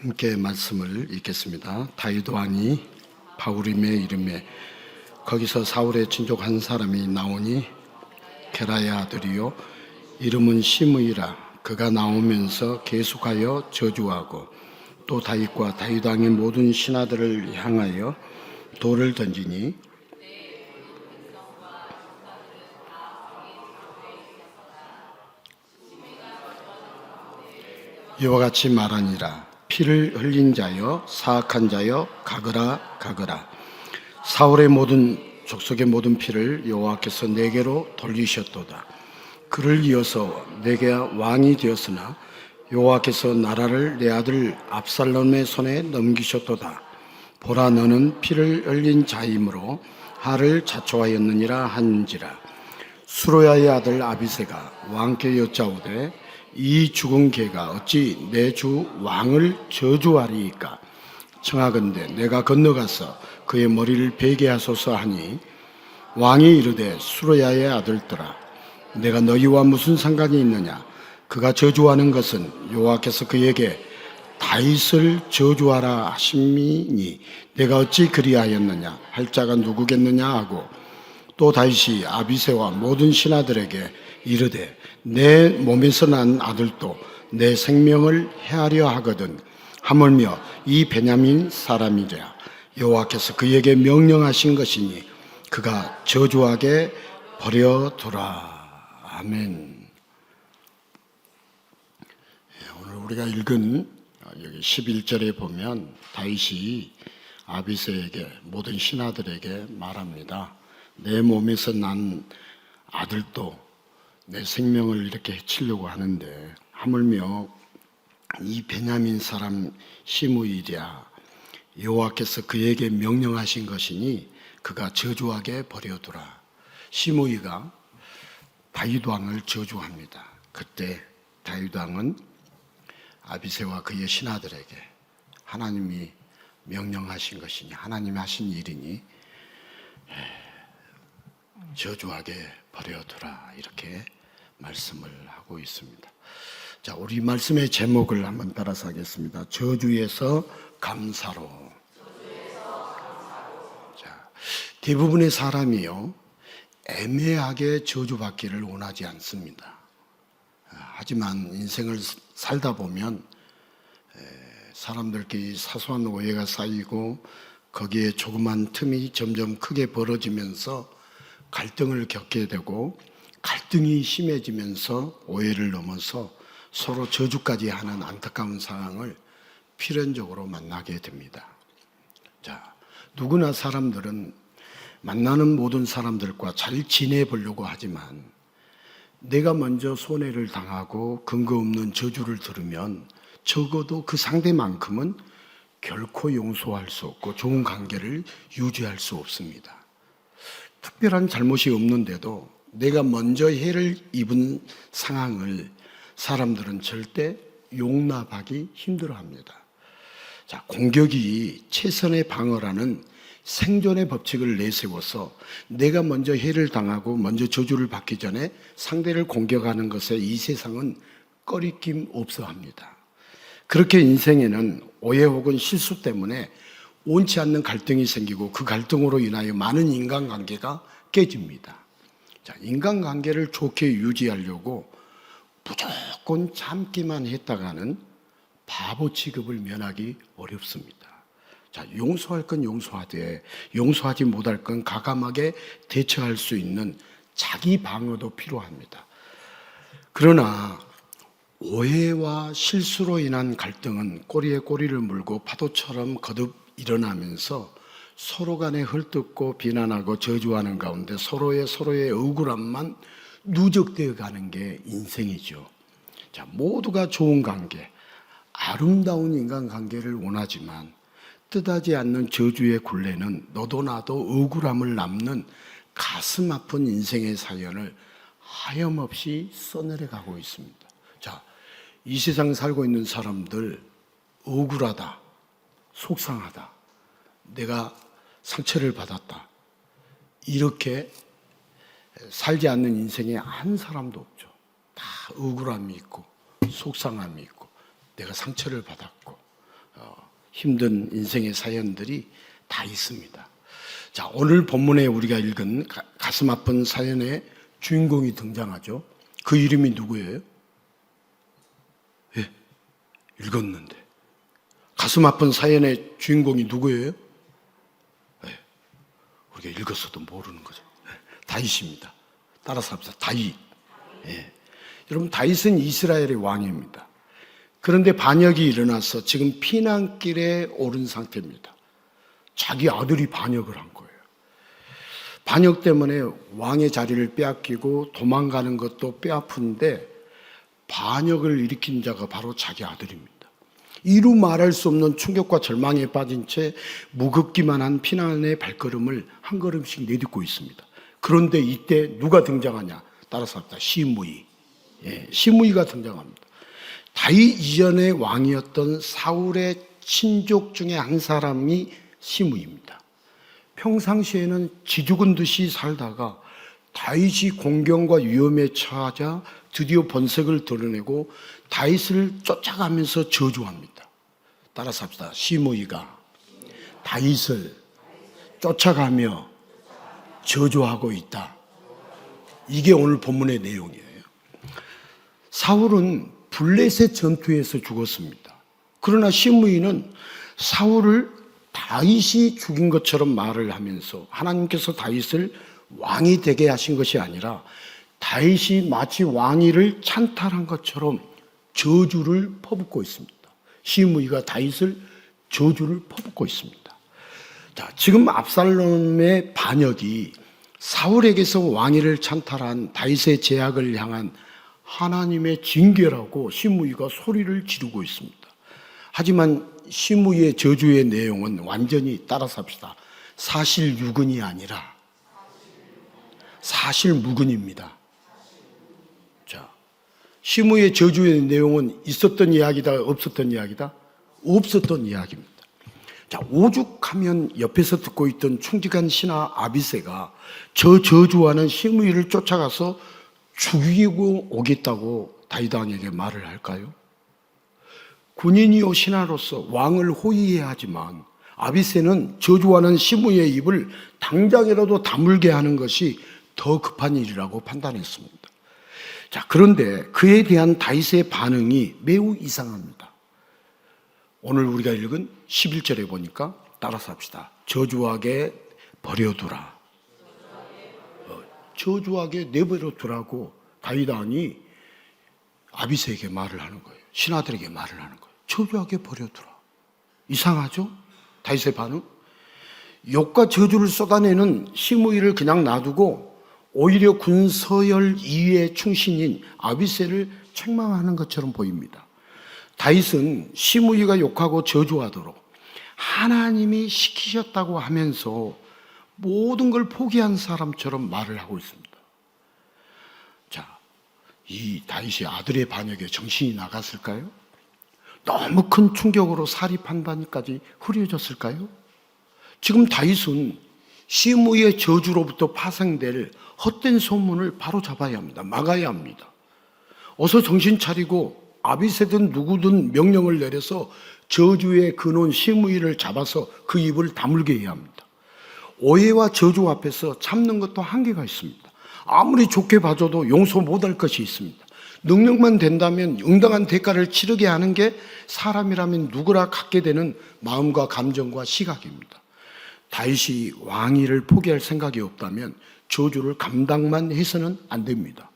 함께 말씀을 읽겠습니다. 다윗 왕이 바울임의 이름에 거기서 사울의 친족 한 사람이 나오니 게라의 아들이요 이름은 시므이라. 그가 나오면서 계속하여 저주하고 또 다윗과 다윗 왕의 모든 신하들을 향하여 돌을 던지니 이와 같이 말하니라. 피를 흘린 자여 사악한 자여 가거라 가거라. 사울의 모든 족속의 모든 피를 여호와께서 내게로 돌리셨도다. 그를 이어서 내게 왕이 되었으나 여호와께서 나라를 내 아들 압살롬의 손에 넘기셨도다. 보라, 너는 피를 흘린 자이므로 하를 자초하였느니라 한지라. 수로야의 아들 아비새가 왕께 여짜오되 이 죽은 개가 어찌 내 주 왕을 저주하리이까? 청하건대 내가 건너가서 그의 머리를 베게 하소서 하니 왕이 이르되 수로야의 아들들아, 내가 너희와 무슨 상관이 있느냐? 그가 저주하는 것은 여호와께서 그에게 다윗을 저주하라 하심이니 내가 어찌 그리하였느냐 할 자가 누구겠느냐 하고, 또 다윗이 아비새와 모든 신하들에게 이르되 내 몸에서 난 아들도 내 생명을 해하려 하거든. 하물며 이 베냐민 사람이랴. 여호와께서 그에게 명령하신 것이니 그가 저주하게 버려두라. 아멘. 오늘 우리가 읽은 여기 11절에 보면 다윗이 아비새에게 모든 신하들에게 말합니다. 내 몸에서 난 아들도 내 생명을 이렇게 해치려고 하는데 하물며 이 베냐민 사람 시므이랴. 여호와께서 그에게 명령하신 것이니 그가 저주하게 버려두라. 시므이가 다윗 왕을 저주합니다. 그때 다윗 왕은 아비새와 그의 신하들에게 하나님이 명령하신 것이니, 하나님이 하신 일이니 저주하게 버려두라, 이렇게 말씀을 하고 있습니다. 자, 우리 말씀의 제목을 한번 따라서 하겠습니다. 저주에서 감사로. 자, 대부분의 사람이요 애매하게 저주받기를 원하지 않습니다. 하지만 인생을 살다 보면 사람들끼리 사소한 오해가 쌓이고 거기에 조그만 틈이 점점 크게 벌어지면서 갈등을 겪게 되고, 갈등이 심해지면서 오해를 넘어서 서로 저주까지 하는 안타까운 상황을 필연적으로 만나게 됩니다. 자, 누구나 사람들은 만나는 모든 사람들과 잘 지내보려고 하지만 내가 먼저 손해를 당하고 근거 없는 저주를 들으면 적어도 그 상대만큼은 결코 용서할 수 없고 좋은 관계를 유지할 수 없습니다. 특별한 잘못이 없는데도 내가 먼저 해를 입은 상황을 사람들은 절대 용납하기 힘들어합니다. 자, 공격이 최선의 방어라는 생존의 법칙을 내세워서 내가 먼저 해를 당하고 먼저 저주를 받기 전에 상대를 공격하는 것에 이 세상은 꺼리낌 없어 합니다. 그렇게 인생에는 오해 혹은 실수 때문에 원치 않는 갈등이 생기고 그 갈등으로 인하여 많은 인간관계가 깨집니다. 자, 인간관계를 좋게 유지하려고 무조건 참기만 했다가는 바보 취급을 면하기 어렵습니다. 자, 용서할 건 용서하되 용서하지 못할 건 가감하게 대처할 수 있는 자기 방어도 필요합니다. 그러나 오해와 실수로 인한 갈등은 꼬리에 꼬리를 물고 파도처럼 거듭 일어나면서 서로 간에 헐뜯고 비난하고 저주하는 가운데 서로의 억울함만 누적되어 가는 게 인생이죠. 자, 모두가 좋은 관계, 아름다운 인간관계를 원하지만 뜻하지 않는 저주의 굴레는 너도 나도 억울함을 남는 가슴 아픈 인생의 사연을 하염없이 써내려가고 있습니다. 자, 이 세상 살고 있는 사람들 억울하다, 속상하다, 내가 상처를 받았다, 이렇게 살지 않는 인생에 한 사람도 없죠. 다 억울함이 있고 속상함이 있고 내가 상처를 받았고 힘든 인생의 사연들이 다 있습니다. 자, 오늘 본문에 우리가 읽은 가슴 아픈 사연의 주인공이 등장하죠. 그 이름이 누구예요? 예, 읽었는데. 가슴 아픈 사연의 주인공이 누구예요? 예, 우리가 읽었어도 모르는 거죠. 예, 다윗입니다. 따라서 합시다. 다윗. 예. 여러분, 다윗은 이스라엘의 왕입니다. 그런데 반역이 일어나서 지금 피난길에 오른 상태입니다. 자기 아들이 반역을 한 거예요. 반역 때문에 왕의 자리를 빼앗기고 도망가는 것도 뼈아픈데 반역을 일으킨 자가 바로 자기 아들입니다. 이루 말할 수 없는 충격과 절망에 빠진 채 무겁기만 한 피난의 발걸음을 한 걸음씩 내딛고 있습니다. 그런데 이때 누가 등장하냐? 따라서 합니다. 시므이. 예, 시므이가 등장합니다. 다윗 이전의 왕이었던 사울의 친족 중에 한 사람이 시므이입니다. 평상시에는 지죽은 듯이 살다가 다윗이 공경과 위험에 처하자 드디어 본색을 드러내고 다윗을 쫓아가면서 저주합니다. 따라서 합시다. 시므이가 다윗을 쫓아가며 저주하고 있다. 이게 오늘 본문의 내용이에요. 사울은 블레셋 전투에서 죽었습니다. 그러나 시므이는 사울을 다윗이 죽인 것처럼 말을 하면서 하나님께서 다윗을 왕이 되게 하신 것이 아니라 다윗이 마치 왕위를 찬탈한 것처럼 저주를 퍼붓고 있습니다. 시므이가 다윗을 저주를 퍼붓고 있습니다. 자, 지금 압살롬의 반역이 사울에게서 왕위를 찬탈한 다윗의 제약을 향한 하나님의 징계라고 시므이가 소리를 지르고 있습니다. 하지만 시므이의 저주의 내용은 완전히 따라서 합시다. 사실유근이 아니라 사실무근입니다. 자, 시므이의 저주의 내용은 있었던 이야기다, 없었던 이야기다? 없었던 이야기입니다. 자, 오죽하면 옆에서 듣고 있던 충직한 신하 아비새가 저 저주하는 시므이를 쫓아가서 죽이고 오겠다고 다윗 왕에게 말을 할까요? 군인이요 신하로서 왕을 호위해야 하지만 아비새는 저주하는 시므이의 입을 당장이라도 다물게 하는 것이 더 급한 일이라고 판단했습니다. 자, 그런데 그에 대한 다윗의 반응이 매우 이상합니다. 오늘 우리가 읽은 11절에 보니까 따라서 합시다. 저주하게 버려두라. 저주하게 내버려 두라고 다윗 왕이 아비새에게 말을 하는 거예요. 신하들에게 말을 하는 거예요. 저주하게 버려두라. 이상하죠? 다윗의 반응? 욕과 저주를 쏟아내는 시므이를 그냥 놔두고 오히려 군서열 2위의 충신인 아비새를 책망하는 것처럼 보입니다. 다윗은 시므이가 욕하고 저주하도록 하나님이 시키셨다고 하면서 모든 걸 포기한 사람처럼 말을 하고 있습니다. 자, 이 다윗의 아들의 반역에 정신이 나갔을까요? 너무 큰 충격으로 사리 판단까지 흐려졌을까요? 지금 다윗은 시므이의 저주로부터 파생될 헛된 소문을 바로 잡아야 합니다. 막아야 합니다. 어서 정신 차리고 아비새든 누구든 명령을 내려서 저주의 근원 시므이를 잡아서 그 입을 다물게 해야 합니다. 오해와 저주 앞에서 참는 것도 한계가 있습니다. 아무리 좋게 봐줘도 용서 못할 것이 있습니다. 능력만 된다면 응당한 대가를 치르게 하는 게 사람이라면 누구나 갖게 되는 마음과 감정과 시각입니다. 다윗이 왕위를 포기할 생각이 없다면 저주를 감당만 해서는 안 됩니다.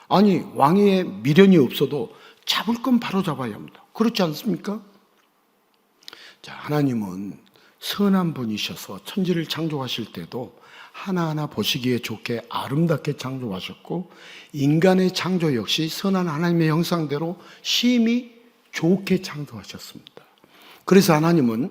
아니, 왕위에 미련이 없어도 잡을 건 바로 잡아야 합니다. 그렇지 않습니까? 자, 하나님은 선한 분이셔서 천지를 창조하실 때도 하나하나 보시기에 좋게 아름답게 창조하셨고 인간의 창조 역시 선한 하나님의 형상대로 심히 좋게 창조하셨습니다. 그래서 하나님은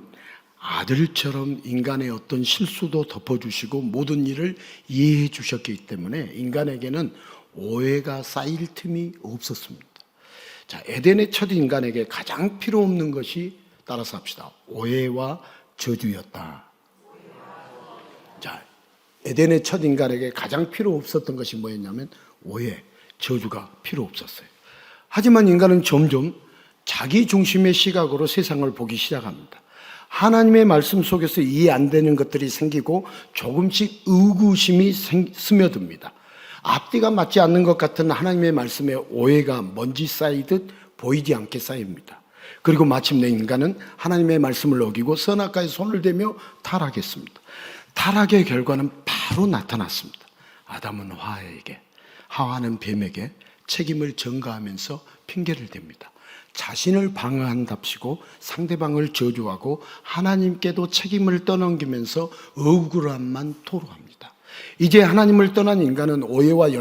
아들처럼 인간의 어떤 실수도 덮어주시고 모든 일을 이해해 주셨기 때문에 인간에게는 오해가 쌓일 틈이 없었습니다. 자, 에덴의 첫 인간에게 가장 필요 없는 것이 따라서 합시다. 오해와 저주였다. 자, 에덴의 첫 인간에게 가장 필요 없었던 것이 뭐였냐면 오해, 저주가 필요 없었어요. 하지만 인간은 점점 자기 중심의 시각으로 세상을 보기 시작합니다. 하나님의 말씀 속에서 이해 안 되는 것들이 생기고 조금씩 의구심이 스며듭니다. 앞뒤가 맞지 않는 것 같은 하나님의 말씀에 오해가 먼지 쌓이듯 보이지 않게 쌓입니다. 그리고 마침내 인간은 하나님의 말씀을 어기고 선악과에 손을 대며 타락했습니다. 타락의 결과는 바로 나타났습니다. 아담은 하와에게, 하와는 뱀에게 책임을 전가하면서 핑계를 댑니다. 자신을 방어한답시고 상대방을 저주하고 하나님께도 책임을 떠넘기면서 억울함만 토로합니다. 이제 하나님을 떠난 인간은 오해의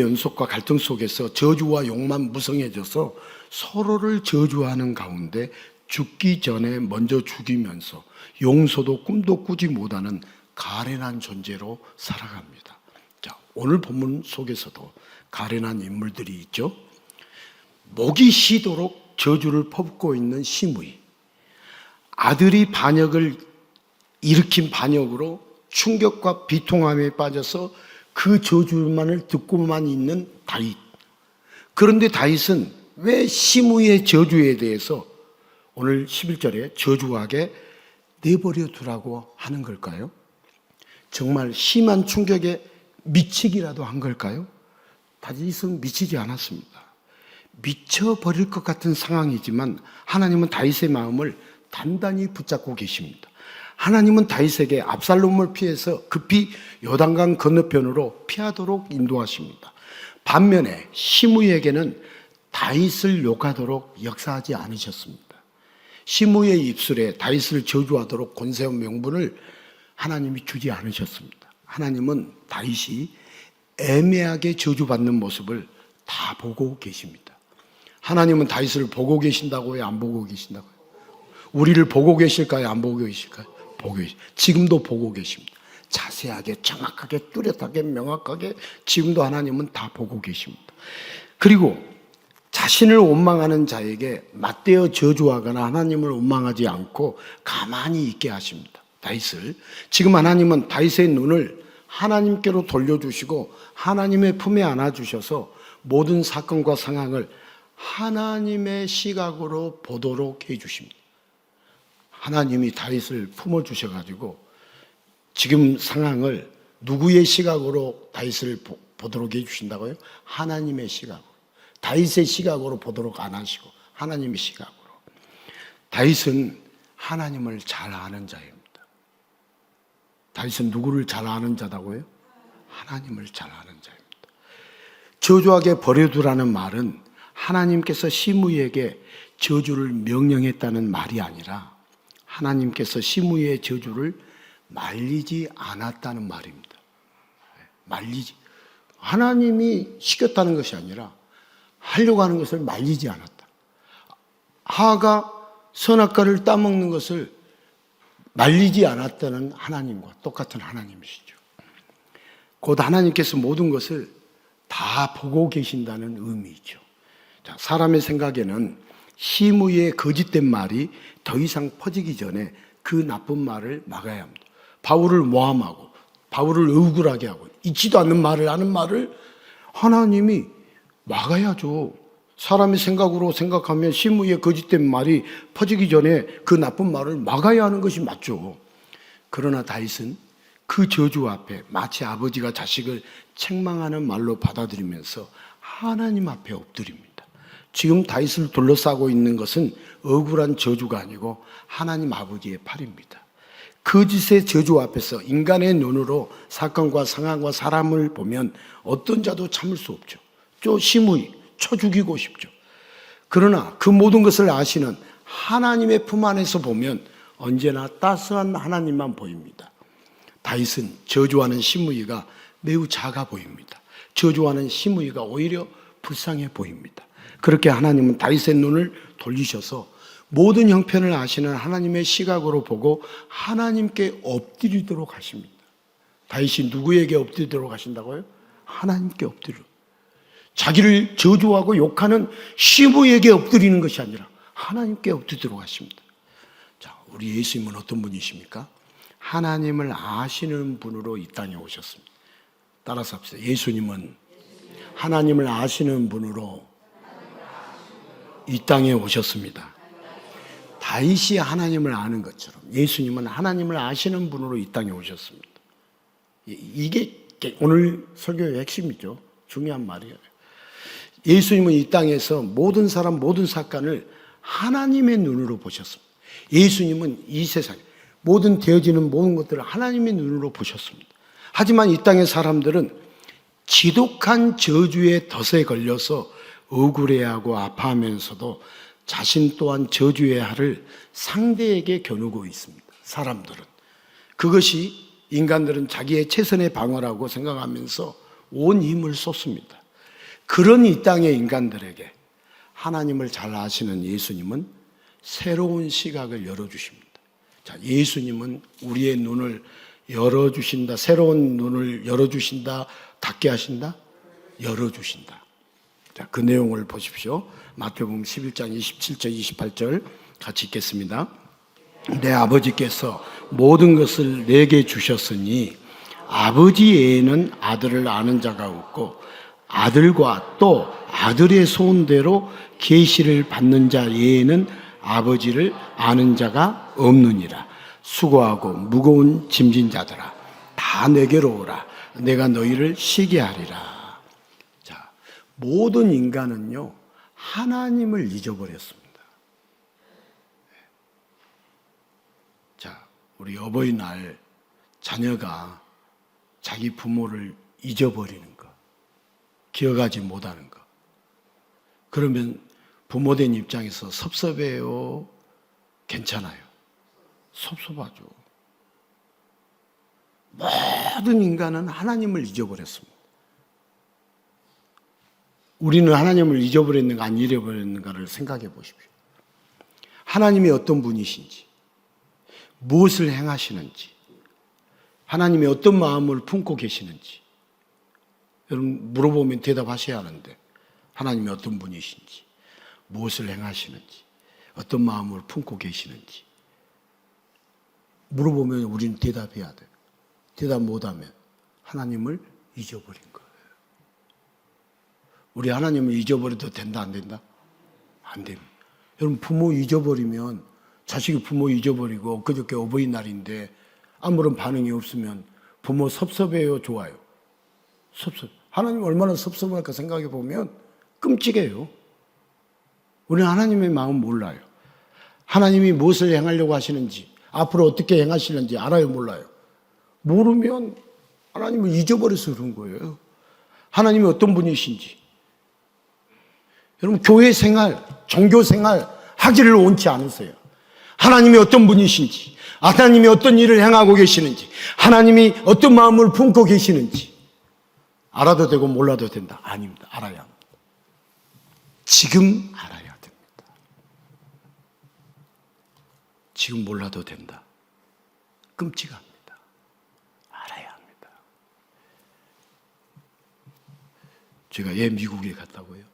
연속과 갈등 속에서 저주와 욕만 무성해져서 서로를 저주하는 가운데 죽기 전에 먼저 죽이면서 용서도 꿈도 꾸지 못하는 가련한 존재로 살아갑니다. 자, 오늘 본문 속에서도 가련한 인물들이 있죠. 목이 쉬도록 저주를 퍼붓고 있는 시므이, 아들이 반역을 일으킨 반역으로 충격과 비통함에 빠져서 그 저주만을 듣고만 있는 다윗. 그런데 다윗은 왜 시므이의 저주에 대해서 오늘 11절에 저주하게 내버려 두라고 하는 걸까요? 정말 심한 충격에 미치기라도 한 걸까요? 다윗은 미치지 않았습니다. 미쳐버릴 것 같은 상황이지만 하나님은 다윗의 마음을 단단히 붙잡고 계십니다. 하나님은 다윗에게 압살롬을 피해서 급히 요단강 건너편으로 피하도록 인도하십니다. 반면에 시므이에게는 다윗을 욕하도록 역사하지 않으셨습니다. 시므이의 입술에 다윗을 저주하도록 권세한 명분을 하나님이 주지 않으셨습니다. 하나님은 다윗이 애매하게 저주받는 모습을 다 보고 계십니다. 하나님은 다윗을 보고 계신다고요? 안 보고 계신다고요? 우리를 보고 계실까요? 안 보고 계실까요? 보고 계십니다. 지금도 보고 계십니다. 자세하게, 정확하게, 뚜렷하게, 명확하게 지금도 하나님은 다 보고 계십니다. 그리고 자신을 원망하는 자에게 맞대어 저주하거나 하나님을 원망하지 않고 가만히 있게 하십니다. 다윗을. 지금 하나님은 다윗의 눈을 하나님께로 돌려주시고 하나님의 품에 안아주셔서 모든 사건과 상황을 하나님의 시각으로 보도록 해주십니다. 하나님이 다윗을 품어주셔가지고 지금 상황을 누구의 시각으로 다윗을 보도록 해주신다고요? 하나님의 시각으로. 다윗의 시각으로 보도록 안 하시고 하나님의 시각으로. 다윗은 하나님을 잘 아는 자입니다. 다윗은 누구를 잘 아는 자다고요? 하나님을 잘 아는 자입니다. 저주하게 버려두라는 말은 하나님께서 시므이에게 저주를 명령했다는 말이 아니라 하나님께서 시므이의 저주를 말리지 않았다는 말입니다. 말리지. 하나님이 시켰다는 것이 아니라 하려고 하는 것을 말리지 않았다. 하가 선악과를 따먹는 것을 말리지 않았다는 하나님과 똑같은 하나님이시죠. 곧 하나님께서 모든 것을 다 보고 계신다는 의미이죠. 자, 사람의 생각에는 시므이의 거짓된 말이 더 이상 퍼지기 전에 그 나쁜 말을 막아야 합니다. 바울을 모함하고 바울을 억울하게 하고 있지도 않는 말을 하는 말을 하나님이 막아야죠. 사람의 생각으로 생각하면 시므이의 거짓된 말이 퍼지기 전에 그 나쁜 말을 막아야 하는 것이 맞죠. 그러나 다윗은 그 저주 앞에 마치 아버지가 자식을 책망하는 말로 받아들이면서 하나님 앞에 엎드립니다. 지금 다윗을 둘러싸고 있는 것은 억울한 저주가 아니고 하나님 아버지의 팔입니다. 거짓의 저주 앞에서 인간의 눈으로 사건과 상황과 사람을 보면 어떤 자도 참을 수 없죠. 저 시므이 쳐 죽이고 싶죠. 그러나 그 모든 것을 아시는 하나님의 품 안에서 보면 언제나 따스한 하나님만 보입니다. 다윗은 저주하는 시므이가 매우 작아 보입니다. 저주하는 시므이가 오히려 불쌍해 보입니다. 그렇게 하나님은 다윗의 눈을 돌리셔서 모든 형편을 아시는 하나님의 시각으로 보고 하나님께 엎드리도록 하십니다. 다윗이 누구에게 엎드리도록 하신다고요? 하나님께 엎드리도록. 자기를 저주하고 욕하는 시므이에게 엎드리는 것이 아니라 하나님께 엎드리도록 하십니다. 자, 우리 예수님은 어떤 분이십니까? 하나님을 아시는 분으로 이 땅에 오셨습니다. 따라서 합시다. 예수님은 하나님을 아시는 분으로 이 땅에 오셨습니다. 다윗이 하나님을 아는 것처럼 예수님은 하나님을 아시는 분으로 이 땅에 오셨습니다. 이게 오늘 설교의 핵심이죠. 중요한 말이에요. 예수님은 이 땅에서 모든 사람, 모든 사건을 하나님의 눈으로 보셨습니다. 예수님은 이 세상 모든 되어지는 모든 것들을 하나님의 눈으로 보셨습니다. 하지만 이 땅의 사람들은 지독한 저주의 덫에 걸려서 억울해하고 아파하면서도 자신 또한 저주의 할을 상대에게 겨누고 있습니다. 사람들은. 그것이 인간들은 자기의 최선의 방어라고 생각하면서 온 힘을 쏟습니다. 그런 이 땅의 인간들에게 하나님을 잘 아시는 예수님은 새로운 시각을 열어주십니다. 자, 예수님은 우리의 눈을 열어주신다. 새로운 눈을 열어주신다. 닫게 하신다. 열어주신다. 자, 그 내용을 보십시오. 마태복음 11장 27절 28절 같이 읽겠습니다. 내 아버지께서 모든 것을 내게 주셨으니 아버지 외에는 아들을 아는 자가 없고 아들과 또 아들의 소원대로 계시를 받는 자 외에는 아버지를 아는 자가 없느니라. 수고하고 무거운 짐진 자들아 다 내게로 오라. 내가 너희를 쉬게 하리라. 자, 모든 인간은요 하나님을 잊어버렸습니다. 자, 우리 어버이날 자녀가 자기 부모를 잊어버리는 거, 기억하지 못하는 거. 그러면 부모된 입장에서 섭섭해요? 괜찮아요? 섭섭하죠. 모든 인간은 하나님을 잊어버렸습니다. 우리는 하나님을 잊어버렸는가 안 잊어버렸는가를 생각해 보십시오. 하나님이 어떤 분이신지, 무엇을 행하시는지, 하나님이 어떤 마음을 품고 계시는지 여러분 물어보면 대답하셔야 하는데 하나님이 어떤 분이신지, 무엇을 행하시는지, 어떤 마음을 품고 계시는지 물어보면 우리는 대답해야 돼요. 대답 못하면 하나님을 잊어버린 거예요. 우리 하나님을 잊어버려도 된다 안 된다? 안 됩니다. 여러분 부모 잊어버리면 자식이 부모 잊어버리고 그저께 어버이날인데 아무런 반응이 없으면 부모 섭섭해요? 좋아요? 섭섭. 하나님 얼마나 섭섭할까 생각해 보면 끔찍해요. 우리는 하나님의 마음 몰라요. 하나님이 무엇을 행하려고 하시는지 앞으로 어떻게 행하시는지 알아요? 몰라요? 모르면 하나님을 잊어버려서 그런 거예요. 하나님이 어떤 분이신지. 여러분 교회 생활, 종교 생활 하기를 원치 않으세요. 하나님이 어떤 분이신지, 하나님이 어떤 일을 행하고 계시는지, 하나님이 어떤 마음을 품고 계시는지 알아도 되고 몰라도 된다? 아닙니다. 알아야 합니다. 지금 알아야 됩니다. 지금 몰라도 된다? 끔찍합니다. 알아야 합니다. 제가 미국에 갔다고요.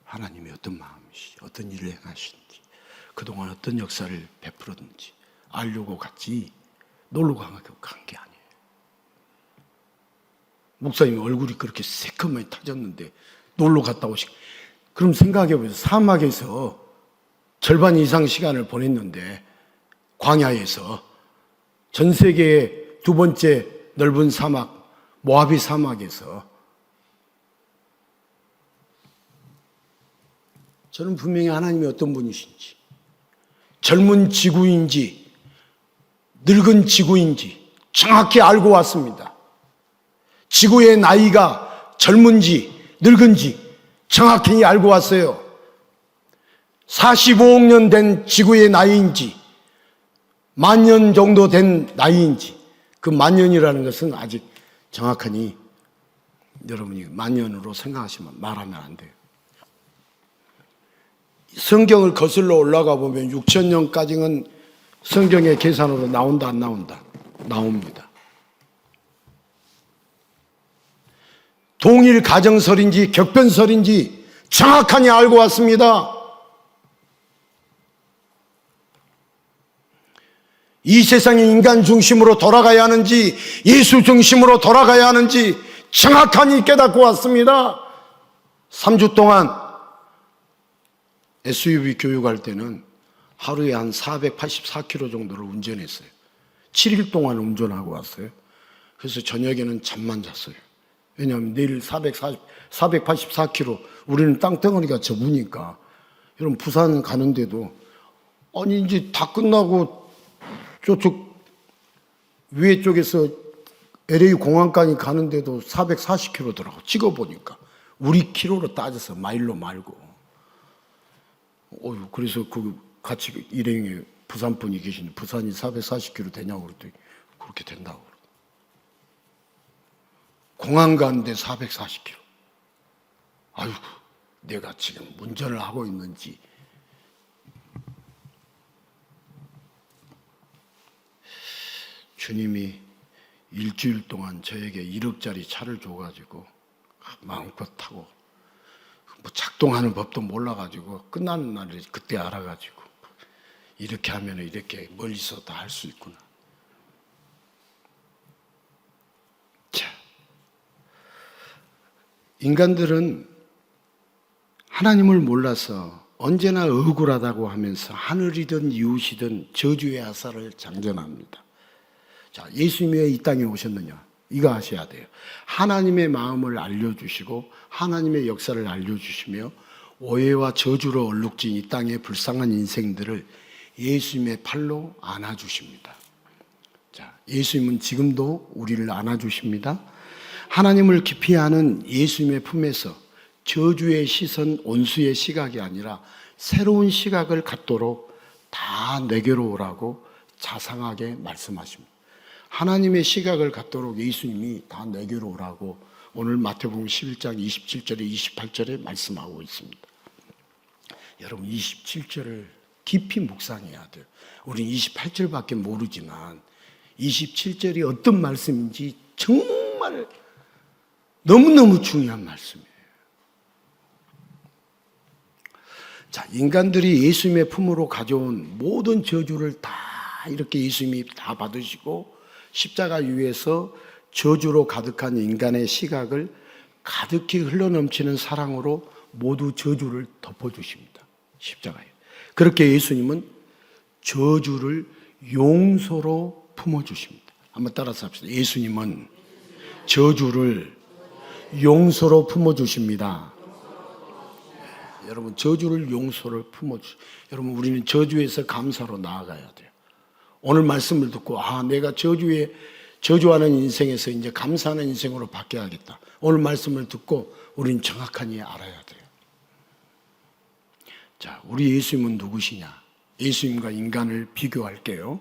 하나님이 어떤 마음이시지, 어떤 일을 행하시는지, 그동안 어떤 역사를 베풀었는지 알려고 갔지 놀러 간 게 아니에요. 목사님이 얼굴이 그렇게 새까맣게 타졌는데 놀러 갔다 오시. 그럼 생각해보세요. 사막에서 절반 이상 시간을 보냈는데 광야에서 전 세계의 두 번째 넓은 사막 모아비 사막에서 저는 분명히 하나님이 어떤 분이신지, 젊은 지구인지 늙은 지구인지 정확히 알고 왔습니다. 지구의 나이가 젊은지 늙은지 정확히 알고 왔어요. 45억 년 된 지구의 나이인지 10,000년 정도 된 나이인지, 그 10,000년이라는 것은 아직 정확하니 여러분이 10,000년으로 생각하시면 말하면 안 돼요. 성경을 거슬러 올라가 보면 6,000년까지는 성경의 계산으로 나온다 안 나온다? 나옵니다. 동일 가정설인지 격변설인지 정확하니 알고 왔습니다. 이 세상이 인간 중심으로 돌아가야 하는지 예수 중심으로 돌아가야 하는지 정확하니 깨닫고 왔습니다. 3주 동안 SUV 교육할 때는 하루에 한 484km 정도를 운전했어요. 7일 동안 운전하고 왔어요. 그래서 저녁에는 잠만 잤어요. 왜냐하면 내일 484km, 우리는 땅덩어리가 좁으니까. 여러분, 부산 가는데도, 아니, 이제 다 끝나고 저쪽 위에 쪽에서 LA 공항까지 가는데도 440km더라고. 찍어보니까. 우리 키로로 따져서 마일로 말고. 그래서 그 같이 일행에 부산 분이 계시는데, 부산이 440km 되냐고 그랬더니 그렇게 된다고. 공항 가는데 440km. 아이고, 내가 지금 운전을 하고 있는지. 주님이 일주일 동안 저에게 1억짜리 차를 줘가지고 마음껏 타고, 뭐 작동하는 법도 몰라가지고 끝나는 날에 그때 알아가지고 이렇게 하면 이렇게 멀리서 다 할 수 있구나. 자, 인간들은 하나님을 몰라서 언제나 억울하다고 하면서 하늘이든 이웃이든 저주의 화살을 장전합니다. 자, 예수님이 왜 이 땅에 오셨느냐? 이거 아셔야 돼요. 하나님의 마음을 알려주시고 하나님의 역사를 알려주시며 오해와 저주로 얼룩진 이 땅의 불쌍한 인생들을 예수님의 팔로 안아주십니다. 자, 예수님은 지금도 우리를 안아주십니다. 하나님을 깊이 아는 예수님의 품에서 저주의 시선, 온수의 시각이 아니라 새로운 시각을 갖도록 다 내게로 오라고 자상하게 말씀하십니다. 하나님의 시각을 갖도록 예수님이 다 내게로 오라고 오늘 마태복음 11장 27절에 28절에 말씀하고 있습니다. 여러분, 27절을 깊이 묵상해야 돼요. 우리는 28절밖에 모르지만 27절이 어떤 말씀인지 정말 너무너무 중요한 말씀이에요. 자, 인간들이 예수님의 품으로 가져온 모든 저주를 다 이렇게 예수님이 다 받으시고 십자가 위에서 저주로 가득한 인간의 시각을 가득히 흘러넘치는 사랑으로 모두 저주를 덮어주십니다. 십자가에. 그렇게 예수님은 저주를 용서로 품어주십니다. 한번 따라서 합시다. 예수님은 저주를 용서로 품어주십니다. 여러분, 저주를 용서를 여러분, 우리는 저주에서 감사로 나아가야 돼요. 오늘 말씀을 듣고 내가 저주하는 인생에서 이제 감사하는 인생으로 바뀌어야겠다. 오늘 말씀을 듣고 우리는 정확하니 알아야 돼요. 자, 우리 예수님은 누구시냐? 예수님과 인간을 비교할게요.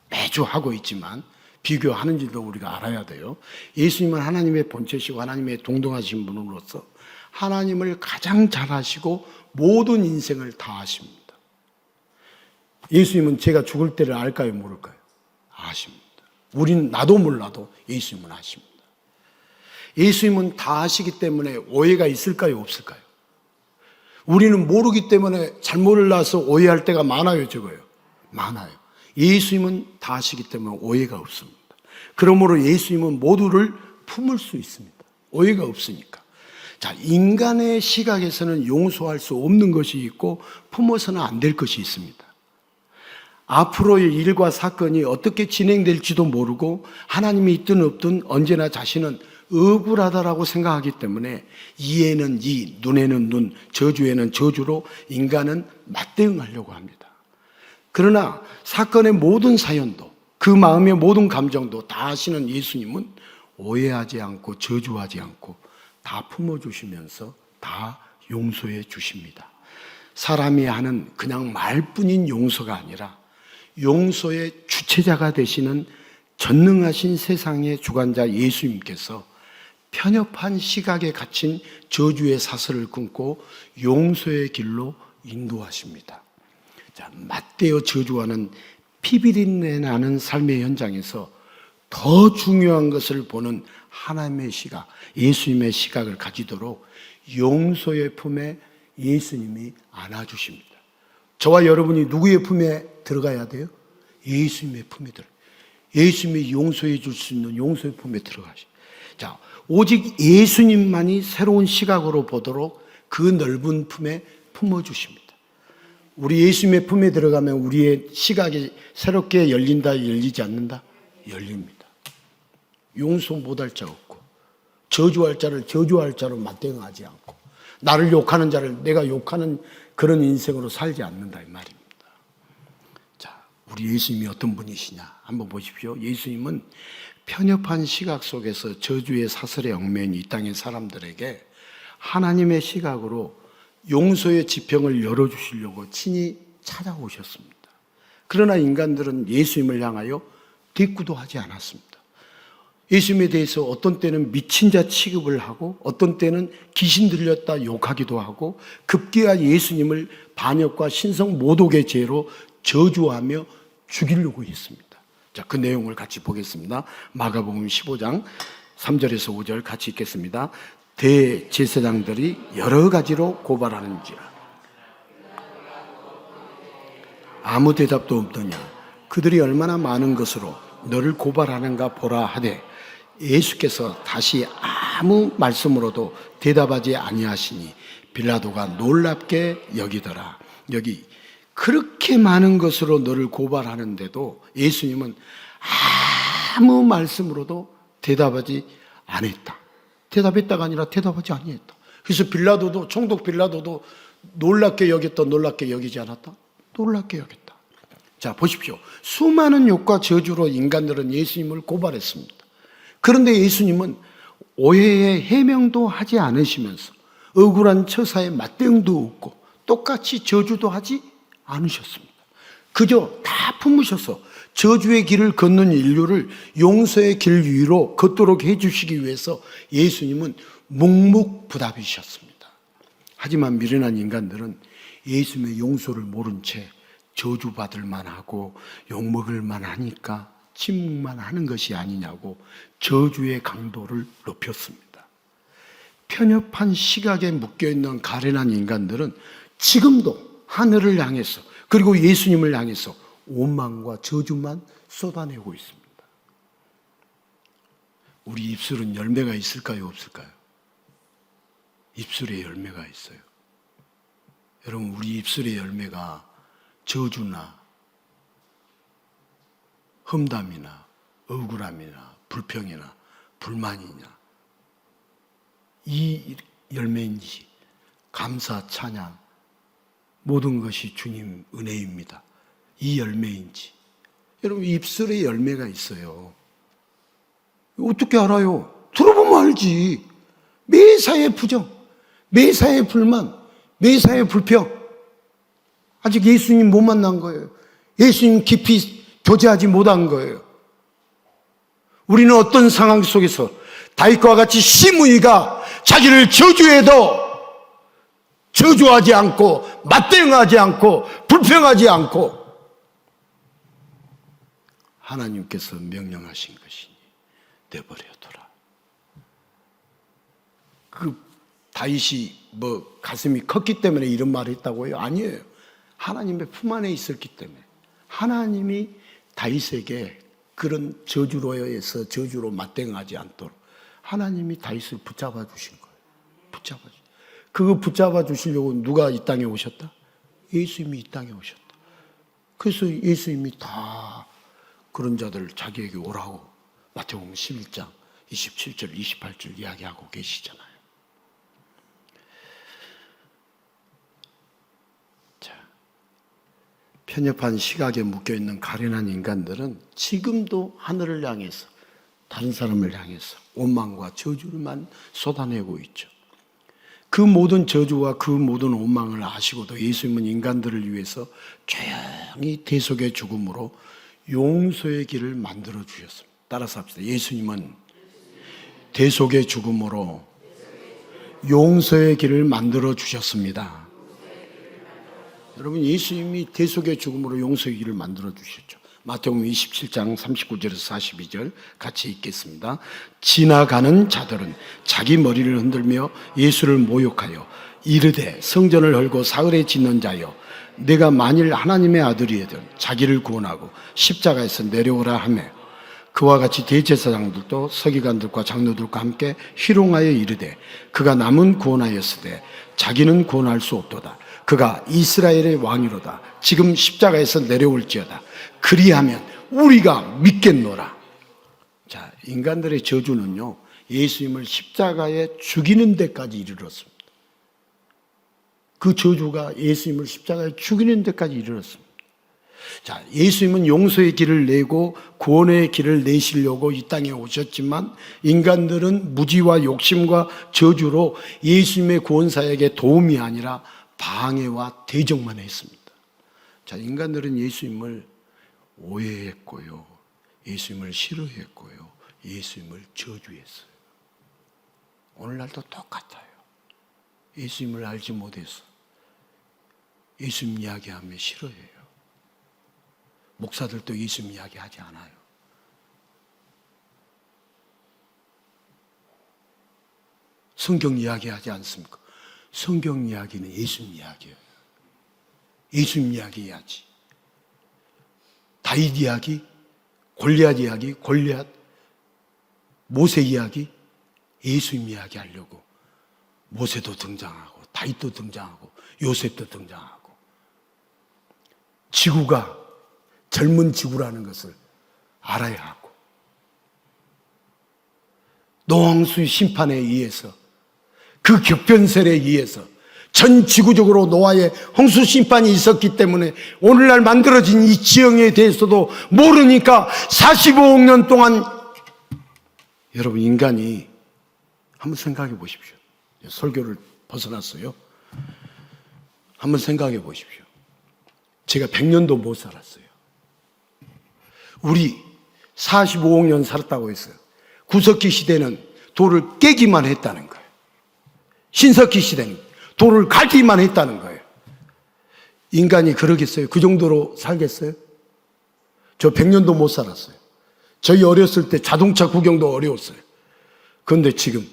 매주 하고 있지만 비교하는지도 우리가 알아야 돼요. 예수님은 하나님의 본체시고 하나님의 동등하신 분으로서 하나님을 가장 잘 아시고 모든 인생을 다 아십니다. 예수님은 제가 죽을 때를 알까요, 모를까요? 아십니다. 우리는 나도 몰라도 예수님은 아십니다. 예수님은 다 아시기 때문에 오해가 있을까요, 없을까요? 우리는 모르기 때문에 잘못 몰라서 오해할 때가 많아요, 적어요? 많아요. 예수님은 다 아시기 때문에 오해가 없습니다. 그러므로 예수님은 모두를 품을 수 있습니다. 오해가 없으니까. 자, 인간의 시각에서는 용서할 수 없는 것이 있고 품어서는 안 될 것이 있습니다. 앞으로의 일과 사건이 어떻게 진행될지도 모르고 하나님이 있든 없든 언제나 자신은 억울하다라고 생각하기 때문에 이에는 이, 눈에는 눈, 저주에는 저주로 인간은 맞대응하려고 합니다. 그러나 사건의 모든 사연도 그 마음의 모든 감정도 다 아시는 예수님은 오해하지 않고 저주하지 않고 다 품어주시면서 다 용서해 주십니다. 사람이 하는 그냥 말뿐인 용서가 아니라 용서의 주체자가 되시는 전능하신 세상의 주관자 예수님께서 편협한 시각에 갇힌 저주의 사슬을 끊고 용서의 길로 인도하십니다. 자, 맞대어 저주하는 피비린내 나는 삶의 현장에서 더 중요한 것을 보는 하나님의 시각, 예수님의 시각을 가지도록 용서의 품에 예수님이 안아주십니다. 저와 여러분이 누구의 품에 들어가야 돼요? 예수님의 품에 들어가요. 예수님이 용서해 줄 수 있는 용서의 품에 들어가시. 자, 오직 예수님만이 새로운 시각으로 보도록 그 넓은 품에 품어주십니다. 우리 예수님의 품에 들어가면 우리의 시각이 새롭게 열린다, 열리지 않는다? 열립니다. 용서 못할 자 없고, 저주할 자를 저주할 자로 맞대응하지 않고, 나를 욕하는 자를 내가 욕하는 그런 인생으로 살지 않는다 이 말입니다. 자, 우리 예수님이 어떤 분이시냐 한번 보십시오. 예수님은 편협한 시각 속에서 저주의 사슬에 얽매인 이 땅의 사람들에게 하나님의 시각으로 용서의 지평을 열어주시려고 친히 찾아오셨습니다. 그러나 인간들은 예수님을 향하여 대꾸도 하지 않았습니다. 예수님에 대해서 어떤 때는 미친 자 취급을 하고 어떤 때는 귀신 들렸다 욕하기도 하고 급기야 예수님을 반역과 신성 모독의 죄로 저주하며 죽이려고 했습니다. 자, 그 내용을 같이 보겠습니다. 마가복음 15장 3절에서 5절 같이 읽겠습니다. 대제사장들이 여러 가지로 고발하는지라 아무 대답도 없더냐. 그들이 얼마나 많은 것으로 너를 고발하는가 보라 하되 예수께서 다시 아무 말씀으로도 대답하지 아니하시니 빌라도가 놀랍게 여기더라. 여기 그렇게 많은 것으로 너를 고발하는데도 예수님은 아무 말씀으로도 대답하지 않았다. 대답했다가 아니라 대답하지 아니했다. 그래서 빌라도도, 총독 빌라도도 놀랍게 여겼다, 놀랍게 여기지 않았다? 놀랍게 여겼다. 자, 보십시오. 수많은 욕과 저주로 인간들은 예수님을 고발했습니다. 그런데 예수님은 오해의 해명도 하지 않으시면서 억울한 처사에 맞대응도 없고 똑같이 저주도 하지 않으셨습니다. 그저 다 품으셔서 저주의 길을 걷는 인류를 용서의 길 위로 걷도록 해주시기 위해서 예수님은 묵묵부답이셨습니다. 하지만 미련한 인간들은 예수님의 용서를 모른 채 저주받을 만하고 욕먹을 만하니까 침묵만 하는 것이 아니냐고 저주의 강도를 높였습니다. 편협한 시각에 묶여있는 가련한 인간들은 지금도 하늘을 향해서 그리고 예수님을 향해서 원망과 저주만 쏟아내고 있습니다. 우리 입술은 열매가 있을까요, 없을까요? 입술에 열매가 있어요. 여러분, 우리 입술의 열매가 저주나 험담이나 억울함이나 불평이나 불만이냐 이 열매인지 감사, 찬양 모든 것이 주님 은혜입니다. 이 열매인지. 여러분, 입술에 열매가 있어요. 어떻게 알아요? 들어보면 알지. 매사의 부정, 매사의 불만, 매사의 불평. 아직 예수님 못 만난 거예요. 예수님 깊이 교제하지 못한 거예요. 우리는 어떤 상황 속에서 다윗과 같이 시므이가 자기를 저주해도 저주하지 않고 맞대응하지 않고 불평하지 않고 하나님께서 명령하신 것이니 내버려둬라. 그 다윗이 뭐 가슴이 컸기 때문에 이런 말을 했다고요? 아니에요. 하나님의 품 안에 있었기 때문에 하나님이 다윗에게 그런 저주로에서 저주로 맞대응하지 않도록 하나님이 다윗을 붙잡아 주신 거예요. 붙잡아 주신. 그거 붙잡아 주시려고 누가 이 땅에 오셨다? 예수님이 이 땅에 오셨다. 그래서 예수님이 다 그런 자들 자기에게 오라고 마태복음 11장 27절 28절 이야기하고 계시잖아요. 자, 편협한 시각에 묶여있는 가련한 인간들은 지금도 하늘을 향해서 다른 사람을 향해서 원망과 저주를만 쏟아내고 있죠. 그 모든 저주와 그 모든 원망을 아시고도 예수님은 인간들을 위해서 조용히 대속의 죽음으로 용서의 길을 만들어 주셨습니다. 따라서 합시다. 예수님은 대속의 죽음으로 용서의 길을 만들어 주셨습니다. 여러분, 예수님이 대속의 죽음으로 용서의 길을 만들어 주셨죠. 마태복음 27장 39절에서 42절 같이 읽겠습니다. 지나가는 자들은 자기 머리를 흔들며 예수를 모욕하여 이르되 성전을 헐고 사흘에 짓는 자여 내가 만일 하나님의 아들이거든 자기를 구원하고 십자가에서 내려오라 하며 그와 같이 대제사장들도 서기관들과 장로들과 함께 희롱하여 이르되 그가 남은 구원하였으되 자기는 구원할 수 없도다. 그가 이스라엘의 왕이로다. 지금 십자가에서 내려올지어다. 그리하면 우리가 믿겠노라. 자, 인간들의 저주는요, 예수님을 십자가에 죽이는 데까지 이르렀습니다. 그 저주가 예수님을 십자가에 죽이는 데까지 이르렀습니다. 자, 예수님은 용서의 길을 내고 구원의 길을 내시려고 이 땅에 오셨지만 인간들은 무지와 욕심과 저주로 예수님의 구원사역에 도움이 아니라 방해와 대적만 했습니다. 자, 인간들은 예수님을 오해했고요, 예수님을 싫어했고요, 예수님을 저주했어요. 오늘날도 똑같아요. 예수님을 알지 못해서 예수님 이야기하면 싫어해요. 목사들도 예수님 이야기하지 않아요. 성경 이야기하지 않습니까? 성경 이야기는 예수님 이야기예요. 예수님 이야기 해야지. 다윗 이야기, 골리앗 이야기, 골리앗, 모세 이야기, 예수님 이야기 하려고 모세도 등장하고 다윗도 등장하고 요셉도 등장하고, 지구가 젊은 지구라는 것을 알아야 하고, 노홍수의 심판에 의해서, 그 격변설에 의해서 전 지구적으로 노아의 홍수 심판이 있었기 때문에 오늘날 만들어진 이 지형에 대해서도 모르니까 45억 년 동안, 여러분, 인간이 한번 생각해 보십시오. 설교를 벗어났어요. 한번 생각해 보십시오. 제가 100년도 못 살았어요. 우리 45억 년 살았다고 했어요. 구석기 시대는 돌을 깨기만 했다는 거예요. 신석기 시대는 돌을 갈기만 했다는 거예요. 인간이 그러겠어요? 그 정도로 살겠어요? 저 100년도 못 살았어요. 저희 어렸을 때 자동차 구경도 어려웠어요. 그런데 지금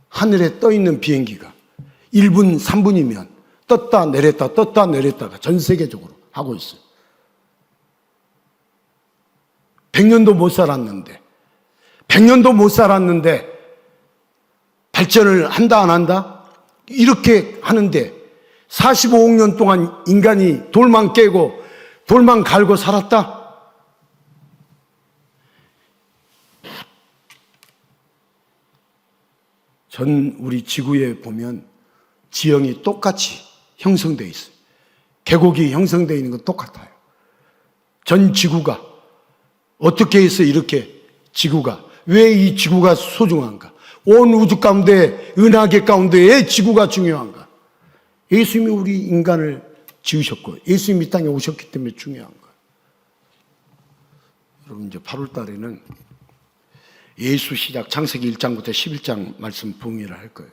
하늘에 떠 있는 비행기가 1분, 3분이면 떴다 내렸다 떴다 내렸다가 전 세계적으로 하고 있어요. 100년도 못 살았는데, 100년도 못 살았는데 발전을 한다 안 한다? 이렇게 하는데 45억 년 동안 인간이 돌만 깨고 돌만 갈고 살았다? 전 우리 지구에 보면 지형이 똑같이 형성되어 있어요. 계곡이 형성되어 있는 건 똑같아요. 전 지구가 어떻게 해서 이렇게 지구가, 왜 이 지구가 소중한가? 온 우주 가운데, 은하계 가운데 왜 지구가 중요한가? 예수님이 우리 인간을 지으셨고 예수님이 이 땅에 오셨기 때문에 중요한 거예요. 여러분, 이제 8월 달에는 예수 시작 창세기 1장부터 11장 말씀 부흥회를 할 거예요.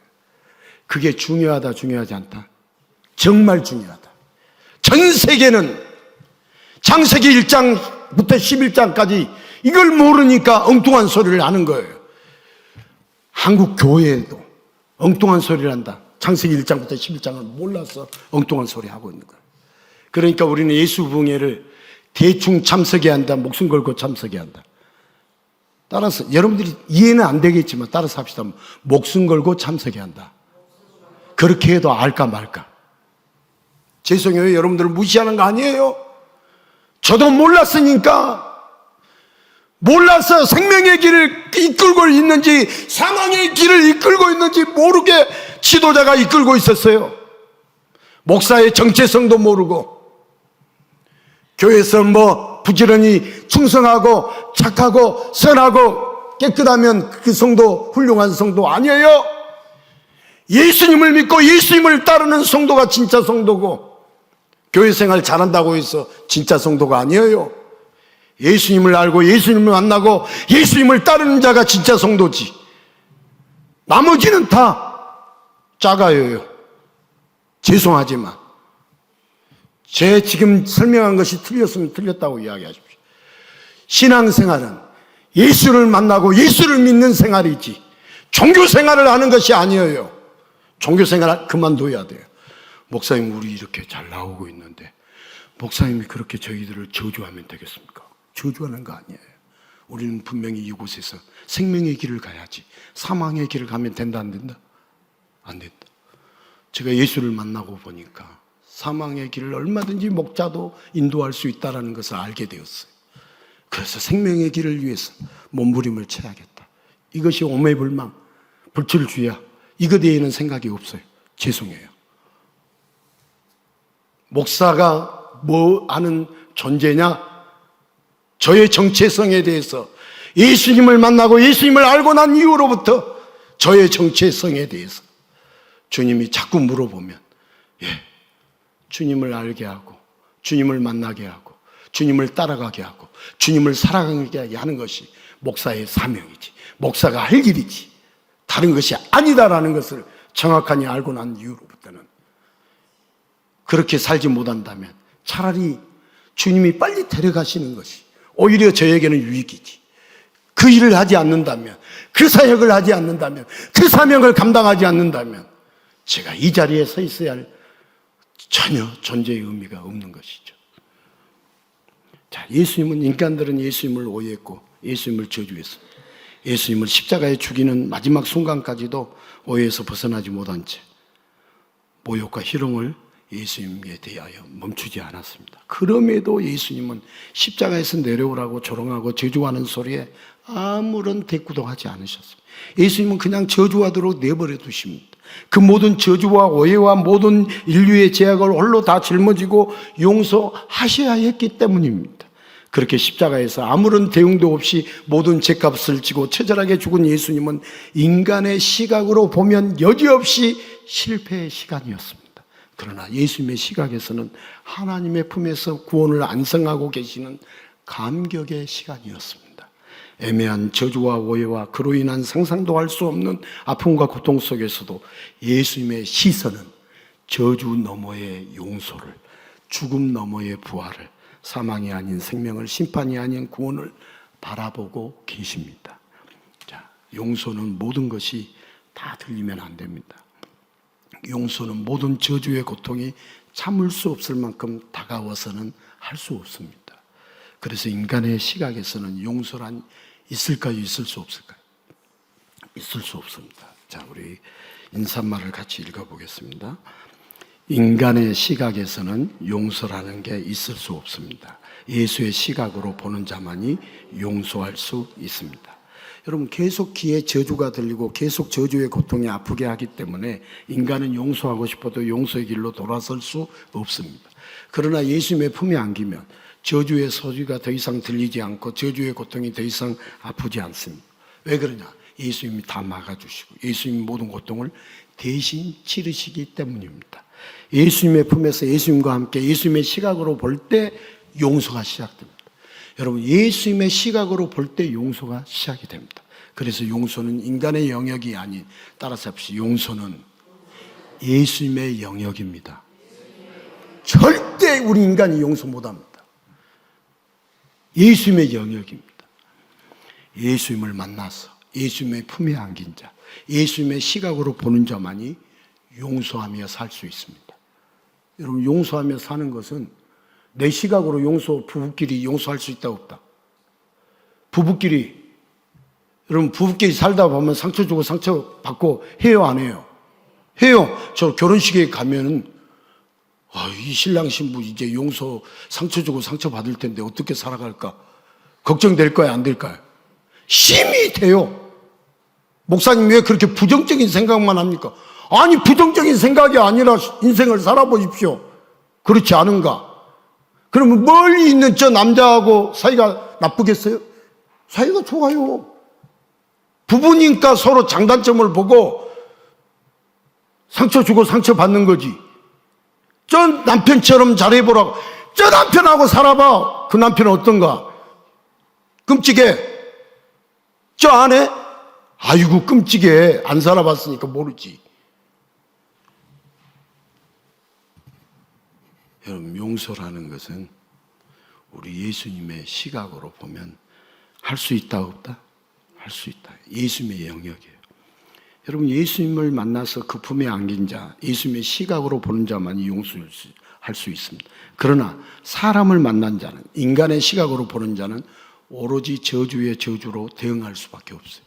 그게 중요하다, 중요하지 않다? 정말 중요하다. 전 세계는 창세기 1장부터 11장까지 이걸 모르니까 엉뚱한 소리를 하는 거예요. 한국 교회에도 엉뚱한 소리를 한다. 창세기 1장부터 11장을 몰라서 엉뚱한 소리 하고 있는 거예요. 그러니까 우리는 예수 부흥회를 대충 참석해야 한다, 목숨 걸고 참석해야 한다. 따라서 여러분들이 이해는 안 되겠지만 따라서 합시다. 목숨 걸고 참석해야 한다. 그렇게 해도 알까 말까. 죄송해요, 여러분들을 무시하는 거 아니에요. 저도 몰랐으니까, 몰라서 생명의 길을 이끌고 있는지 사망의 길을 이끌고 있는지 모르게 지도자가 이끌고 있었어요. 목사의 정체성도 모르고, 교회에서 부지런히 충성하고 착하고 선하고 깨끗하면 그 성도 훌륭한 성도 아니에요. 예수님을 믿고 예수님을 따르는 성도가 진짜 성도고, 교회 생활 잘한다고 해서 진짜 성도가 아니에요. 예수님을 알고 예수님을 만나고 예수님을 따르는 자가 진짜 성도지. 나머지는 다 작아요. 죄송하지만 제 지금 설명한 것이 틀렸으면 틀렸다고 이야기하십시오. 신앙생활은 예수를 만나고 예수를 믿는 생활이지 종교생활을 하는 것이 아니에요. 종교생활 그만둬야 돼요. 목사님, 우리 이렇게 잘 나오고 있는데 목사님이 그렇게 저희들을 저주하면 되겠습니까? 저주하는 거 아니에요. 우리는 분명히 이곳에서 생명의 길을 가야지 사망의 길을 가면 된다 안 된다? 안 된다. 제가 예수를 만나고 보니까 사망의 길을 얼마든지 목자도 인도할 수 있다는 것을 알게 되었어요. 그래서 생명의 길을 위해서 몸부림을 쳐야겠다. 이것이 오매불망, 불철주야. 이것 외에는 생각이 없어요. 죄송해요. 목사가 뭐 아는 존재냐? 저의 정체성에 대해서 예수님을 만나고 예수님을 알고 난 이후로부터 저의 정체성에 대해서 주님이 자꾸 물어보면 주님을 알게 하고 주님을 만나게 하고 주님을 따라가게 하고 주님을 살아가게 하는 것이 목사의 사명이지, 목사가 할 일이지 다른 것이 아니다라는 것을 정확하게 알고 난 이후로부터는 그렇게 살지 못한다면 차라리 주님이 빨리 데려가시는 것이 오히려 저에게는 유익이지. 그 일을 하지 않는다면, 그 사역을 하지 않는다면, 그 사명을 감당하지 않는다면 제가 이 자리에 서 있어야 할 전혀 존재의 의미가 없는 것이죠. 자, 인간들은 예수님을 오해했고 예수님을 저주했습니다. 예수님을 십자가에 죽이는 마지막 순간까지도 오해에서 벗어나지 못한 채 모욕과 희롱을 예수님에 대하여 멈추지 않았습니다. 그럼에도 예수님은 십자가에서 내려오라고 조롱하고 저주하는 소리에 아무런 대꾸도 하지 않으셨습니다. 예수님은 그냥 저주하도록 내버려 두십니다. 그 모든 저주와 오해와 모든 인류의 죄악을 홀로 다 짊어지고 용서하셔야 했기 때문입니다. 그렇게 십자가에서 아무런 대응도 없이 모든 죄값을 지고 처절하게 죽은 예수님은 인간의 시각으로 보면 여지없이 실패의 시간이었습니다. 그러나 예수님의 시각에서는 하나님의 품에서 구원을 안성하고 계시는 감격의 시간이었습니다. 애매한 저주와 오해와 그로 인한 상상도 할 수 없는 아픔과 고통 속에서도 예수님의 시선은 저주 너머의 용서를, 죽음 너머의 부활을, 사망이 아닌 생명을, 심판이 아닌 구원을 바라보고 계십니다. 자, 용서는 모든 것이 다 들리면 안 됩니다. 용서는 모든 저주의 고통이 참을 수 없을 만큼 다가와서는 할 수 없습니다. 그래서 인간의 시각에서는 용서란 있을까요? 있을 수 없을까요? 있을 수 없습니다. 자, 우리 인사말을 같이 읽어보겠습니다. 인간의 시각에서는 용서라는 게 있을 수 없습니다. 예수의 시각으로 보는 자만이 용서할 수 있습니다. 여러분, 계속 귀에 저주가 들리고 계속 저주의 고통이 아프게 하기 때문에 인간은 용서하고 싶어도 용서의 길로 돌아설 수 없습니다. 그러나 예수님의 품에 안기면 저주의 소리가 더 이상 들리지 않고 저주의 고통이 더 이상 아프지 않습니다. 왜 그러냐? 예수님이 다 막아주시고 예수님이 모든 고통을 대신 치르시기 때문입니다. 예수님의 품에서 예수님과 함께 예수님의 시각으로 볼 때 용서가 시작됩니다. 여러분, 예수님의 시각으로 볼 때 용서가 시작이 됩니다. 그래서 용서는 인간의 영역이 아닌, 따라서 합시다. 용서는 예수님의 영역입니다. 절대 우리 인간이 용서 못합니다. 예수님의 영역입니다. 예수님을 만나서 예수님의 품에 안긴 자, 예수님의 시각으로 보는 자만이 용서하며 살 수 있습니다. 여러분, 용서하며 사는 것은 내 시각으로 부부끼리 용서할 수 있다 없다? 여러분, 부부끼리 살다 보면 상처 주고 상처 받고 해요, 안 해요? 해요. 저 결혼식에 가면은 이 신랑 신부 이제 상처 주고 상처 받을 텐데 어떻게 살아갈까? 걱정될 거야, 안 될까요? 심히 돼요. 목사님 왜 그렇게 부정적인 생각만 합니까? 아니, 부정적인 생각이 아니라 인생을 살아보십시오. 그렇지 않은가? 그러면 멀리 있는 저 남자하고 사이가 나쁘겠어요? 사이가 좋아요. 부부니까 서로 장단점을 보고 상처 주고 상처 받는 거지. 저 남편처럼 잘해보라고. 저 남편하고 살아봐. 그 남편은 어떤가? 끔찍해. 저 아내? 아이고, 끔찍해. 안 살아봤으니까 모르지. 여러분, 용서라는 것은 우리 예수님의 시각으로 보면 할 수 있다 없다? 할 수 있다. 예수님의 영역이에요. 여러분, 예수님을 만나서 그 품에 안긴 자, 예수님의 시각으로 보는 자만이 용서할 수 있습니다. 그러나 사람을 만난 자는, 인간의 시각으로 보는 자는 오로지 저주의 저주로 대응할 수밖에 없어요.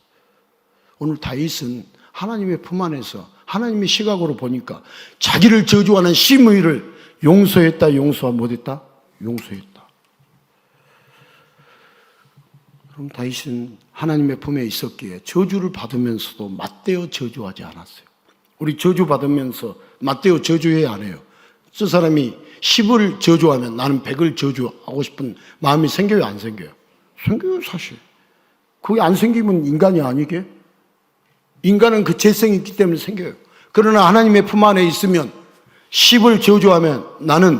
오늘 다윗은 하나님의 품 안에서 하나님의 시각으로 보니까 자기를 저주하는 시므이를 용서했다, 용서와 못했다? 용서했다. 그럼 다윗은 하나님의 품에 있었기에 저주를 받으면서도 맞대어 저주하지 않았어요. 우리 저주 받으면서 맞대어 저주해야 안 해요. 저 사람이 10을 저주하면 나는 100을 저주하고 싶은 마음이 생겨요, 안 생겨요? 생겨요, 사실. 그게 안 생기면 인간이 아니게? 인간은 그 재성이 있기 때문에 생겨요. 그러나 하나님의 품 안에 있으면 10을 저주하면 나는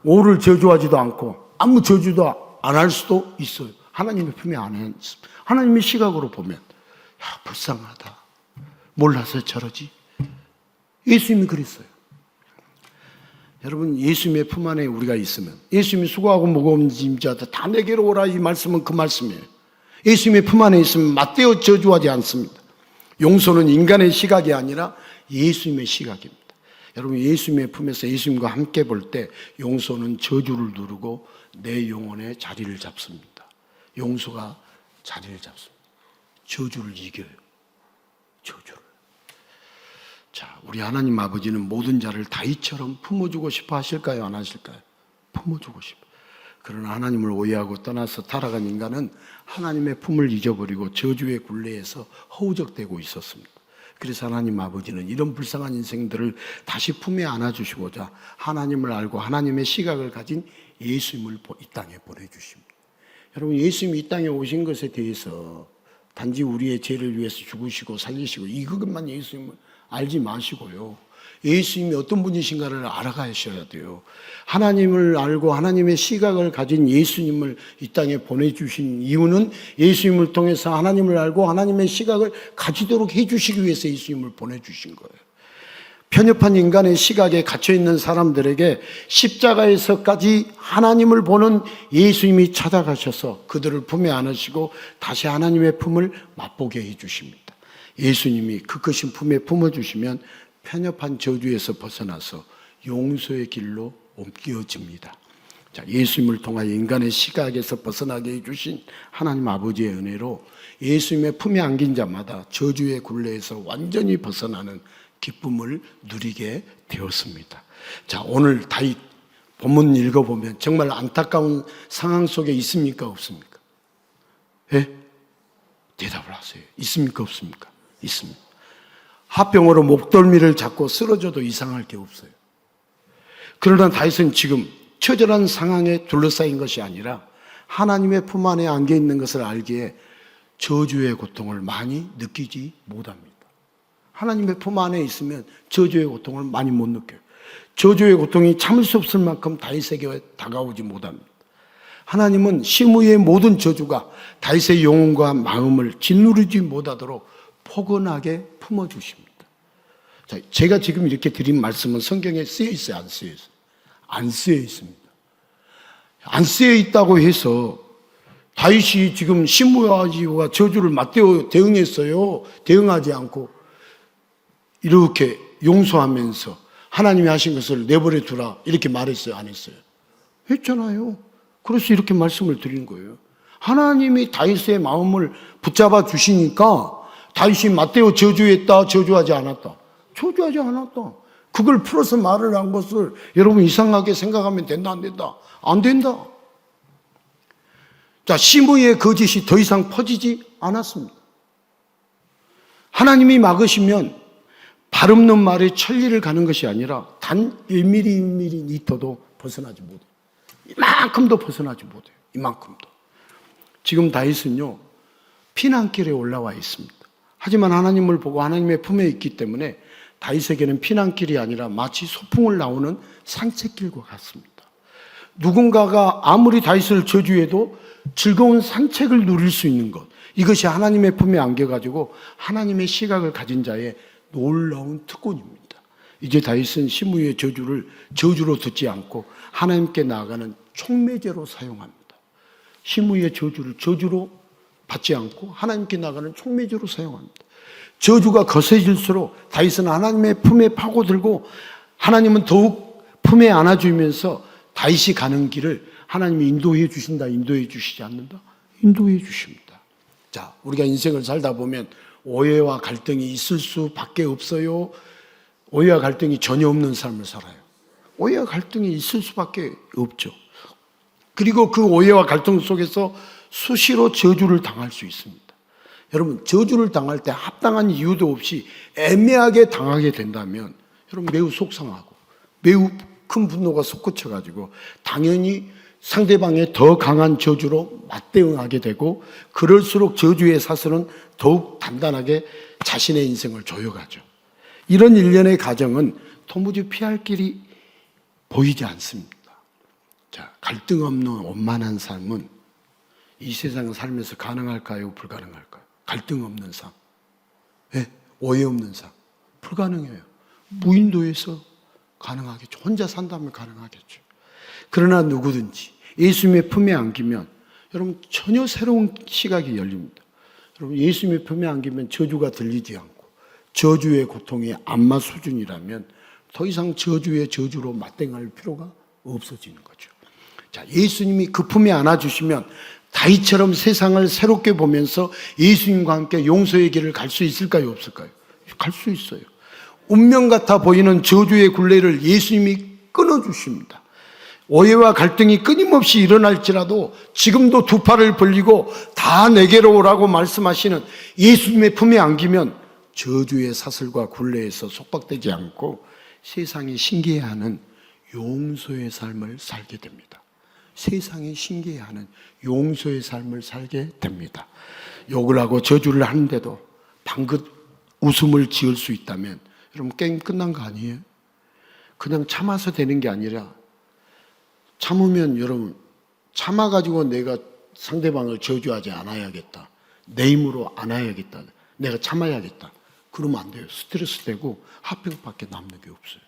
5를 저주하지도 않고 아무 저주도 안 할 수도 있어요. 하나님의 품에 안에 있습니다. 하나님의 시각으로 보면 야, 불쌍하다. 몰라서 저러지. 예수님이 그랬어요. 여러분, 예수님의 품 안에 우리가 있으면 예수님이 수고하고 무거운 짐 자들 다 내게로 오라, 이 말씀은 그 말씀이에요. 예수님의 품 안에 있으면 맞대어 저주하지 않습니다. 용서는 인간의 시각이 아니라 예수님의 시각입니다. 여러분, 예수님의 품에서 예수님과 함께 볼 때 용서는 저주를 누르고 내 영혼의 자리를 잡습니다. 용서가 자리를 잡습니다. 저주를 이겨요. 저주를. 자, 우리 하나님 아버지는 모든 자를 다윗처럼 품어주고 싶어 하실까요? 안 하실까요? 품어주고 싶어. 그러나 하나님을 오해하고 떠나서 타락한 인간은 하나님의 품을 잊어버리고 저주의 굴레에서 허우적대고 있었습니다. 그래서 하나님 아버지는 이런 불쌍한 인생들을 다시 품에 안아주시고자 하나님을 알고 하나님의 시각을 가진 예수님을 이 땅에 보내주십니다. 여러분, 예수님이 이 땅에 오신 것에 대해서 단지 우리의 죄를 위해서 죽으시고 살리시고 이것만 예수님을 알지 마시고요, 예수님이 어떤 분이신가를 알아가셔야 돼요. 하나님을 알고 하나님의 시각을 가진 예수님을 이 땅에 보내주신 이유는 예수님을 통해서 하나님을 알고 하나님의 시각을 가지도록 해주시기 위해서 예수님을 보내주신 거예요. 편협한 인간의 시각에 갇혀있는 사람들에게 십자가에서까지 하나님을 보는 예수님이 찾아가셔서 그들을 품에 안으시고 다시 하나님의 품을 맛보게 해주십니다. 예수님이 그 크신 품에 품어주시면 편협한 저주에서 벗어나서 용서의 길로 옮겨집니다. 자, 예수님을 통하여 인간의 시각에서 벗어나게 해주신 하나님 아버지의 은혜로 예수님의 품에 안긴 자마다 저주의 굴레에서 완전히 벗어나는 기쁨을 누리게 되었습니다. 자, 오늘 다윗 본문 읽어보면 정말 안타까운 상황 속에 있습니까, 없습니까? 예? 대답을 하세요. 있습니까, 없습니까? 있습니다. 화병으로 목덜미를 잡고 쓰러져도 이상할 게 없어요. 그러나 다윗은 지금 처절한 상황에 둘러싸인 것이 아니라 하나님의 품 안에 안겨 있는 것을 알기에 저주의 고통을 많이 느끼지 못합니다. 하나님의 품 안에 있으면 저주의 고통을 많이 못 느껴요. 저주의 고통이 참을 수 없을 만큼 다윗에게 다가오지 못합니다. 하나님은 시므이의 모든 저주가 다윗의 영혼과 마음을 짓누르지 못하도록 포근하게 품어주십니다. 자, 제가 지금 이렇게 드린 말씀은 성경에 쓰여 있어요, 안 쓰여 있어요? 안 쓰여 있습니다. 안 쓰여 있다고 해서 다윗이 지금 시므이와 저주를 맞대어 대응했어요. 대응하지 않고 이렇게 용서하면서 하나님이 하신 것을 내버려 두라 이렇게 말했어요, 안 했어요? 했잖아요. 그래서 이렇게 말씀을 드린 거예요. 하나님이 다윗의 마음을 붙잡아 주시니까 다윗이 맞대어 저주했다, 저주하지 않았다? 저주하지 않았다. 그걸 풀어서 말을 한 것을 여러분 이상하게 생각하면 된다, 안 된다? 안 된다. 자, 시므이의 거짓이 더 이상 퍼지지 않았습니다. 하나님이 막으시면 발 없는 말에 천리를 가는 것이 아니라 단 1mm 1mm 니터도 벗어나지 못해요. 이만큼도 벗어나지 못해요. 이만큼도. 지금 다윗은요, 피난길에 올라와 있습니다. 하지만 하나님을 보고 하나님의 품에 있기 때문에 다윗에게는 피난길이 아니라 마치 소풍을 나오는 산책길과 같습니다. 누군가가 아무리 다윗을 저주해도 즐거운 산책을 누릴 수 있는 것, 이것이 하나님의 품에 안겨가지고 하나님의 시각을 가진 자의 놀라운 특권입니다. 이제 다윗은 시므이의 저주를 저주로 듣지 않고 하나님께 나아가는 촉매제로 사용합니다. 시므이의 저주를 저주로 받지 않고 하나님께 나아가는 촉매제로 사용합니다. 저주가 거세질수록 다윗은 하나님의 품에 파고들고 하나님은 더욱 품에 안아주면서 다윗이 가는 길을 하나님이 인도해 주신다, 인도해 주시지 않는다? 인도해 주십니다. 자, 우리가 인생을 살다 보면 오해와 갈등이 있을 수밖에 없어요? 오해와 갈등이 전혀 없는 삶을 살아요? 오해와 갈등이 있을 수밖에 없죠. 그리고 그 오해와 갈등 속에서 수시로 저주를 당할 수 있습니다. 여러분, 저주를 당할 때 합당한 이유도 없이 애매하게 당하게 된다면 여러분 매우 속상하고 매우 큰 분노가 솟구쳐가지고 당연히 상대방의 더 강한 저주로 맞대응하게 되고, 그럴수록 저주의 사슬은 더욱 단단하게 자신의 인생을 조여가죠. 이런 일련의 과정은 도무지 피할 길이 보이지 않습니다. 자, 갈등 없는 원만한 삶은 이 세상 살면서 가능할까요? 불가능할까요? 갈등 없는 삶, 오해 없는 삶, 불가능해요. 무인도에서 가능하겠죠. 혼자 산다면 가능하겠죠. 그러나 누구든지 예수님의 품에 안기면 여러분 전혀 새로운 시각이 열립니다. 여러분, 예수님의 품에 안기면 저주가 들리지 않고 저주의 고통이 안마 수준이라면 더 이상 저주의 저주로 맞대응할 필요가 없어지는 거죠. 자, 예수님이 그 품에 안아주시면 다윗처럼 세상을 새롭게 보면서 예수님과 함께 용서의 길을 갈 수 있을까요? 없을까요? 갈 수 있어요. 운명 같아 보이는 저주의 굴레를 예수님이 끊어주십니다. 오해와 갈등이 끊임없이 일어날지라도 지금도 두 팔을 벌리고 다 내게로 오라고 말씀하시는 예수님의 품에 안기면 저주의 사슬과 굴레에서 속박되지 않고 세상이 신기해하는 용서의 삶을 살게 됩니다. 세상이 신기해하는 용서의 삶을 살게 됩니다. 욕을 하고 저주를 하는데도 방긋 웃음을 지을 수 있다면 여러분 게임 끝난 거 아니에요? 그냥 참아서 되는 게 아니라, 참으면 여러분 참아가지고 내가 상대방을 저주하지 않아야겠다, 내 힘으로 안아야겠다, 내가 참아야겠다, 그러면 안 돼요. 스트레스 되고 화병밖에 남는 게 없어요.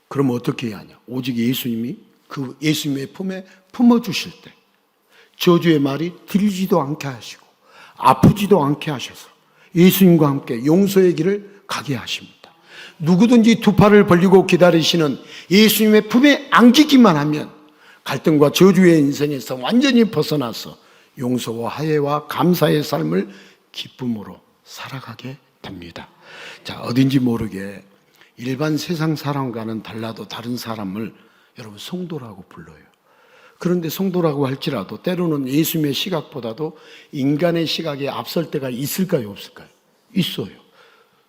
그러면 어떻게 해야 하냐? 오직 예수님이 그 예수님의 품에 품어주실 때 저주의 말이 들리지도 않게 하시고 아프지도 않게 하셔서 예수님과 함께 용서의 길을 가게 하십니다. 누구든지 두 팔을 벌리고 기다리시는 예수님의 품에 안기기만 하면 갈등과 저주의 인생에서 완전히 벗어나서 용서와 화해와 감사의 삶을 기쁨으로 살아가게 됩니다. 자, 어딘지 모르게 일반 세상 사람과는 달라도 다른 사람을 여러분 성도라고 불러요. 그런데 성도라고 할지라도 때로는 예수님의 시각보다도 인간의 시각에 앞설 때가 있을까요? 없을까요? 있어요.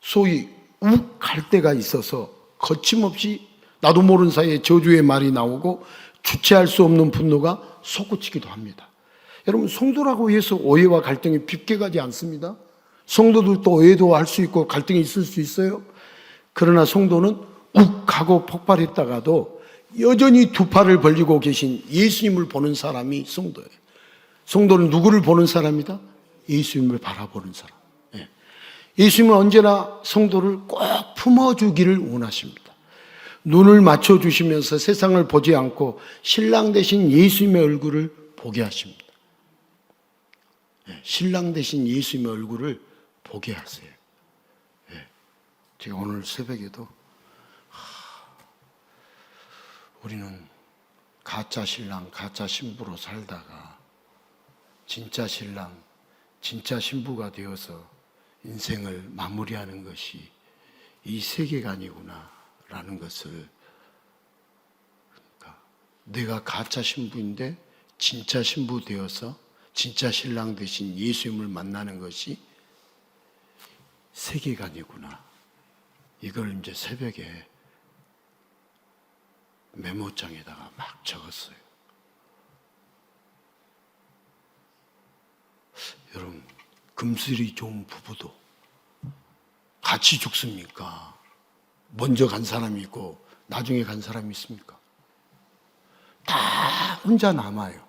소위 욱할 때가 있어서 거침없이 나도 모르는 사이에 저주의 말이 나오고 주체할 수 없는 분노가 솟구치기도 합니다. 여러분, 성도라고 해서 오해와 갈등이 빗게 가지 않습니다. 성도들도 오해도 할 수 있고 갈등이 있을 수 있어요. 그러나 성도는 욱하고 폭발했다가도 여전히 두 팔을 벌리고 계신 예수님을 보는 사람이 성도예요. 성도는 누구를 보는 사람이다? 예수님을 바라보는 사람. 예수님은 언제나 성도를 꼭 품어주기를 원하십니다. 눈을 맞춰주시면서 세상을 보지 않고 신랑 되신 예수님의 얼굴을 보게 하십니다. 신랑 되신 예수님의 얼굴을 보게 하세요. 제가 오늘 새벽에도 우리는 가짜 신랑, 가짜 신부로 살다가 진짜 신랑, 진짜 신부가 되어서 인생을 마무리하는 것이 이 세계관이구나 라는 것을, 그러니까 내가 가짜 신부인데 진짜 신부 되어서 진짜 신랑 되신 예수님을 만나는 것이 세계관이구나, 이걸 이제 새벽에 메모장에다가 막 적었어요. 여러분, 금슬이 좋은 부부도 같이 죽습니까? 먼저 간 사람이 있고 나중에 간 사람이 있습니까? 다 혼자 남아요.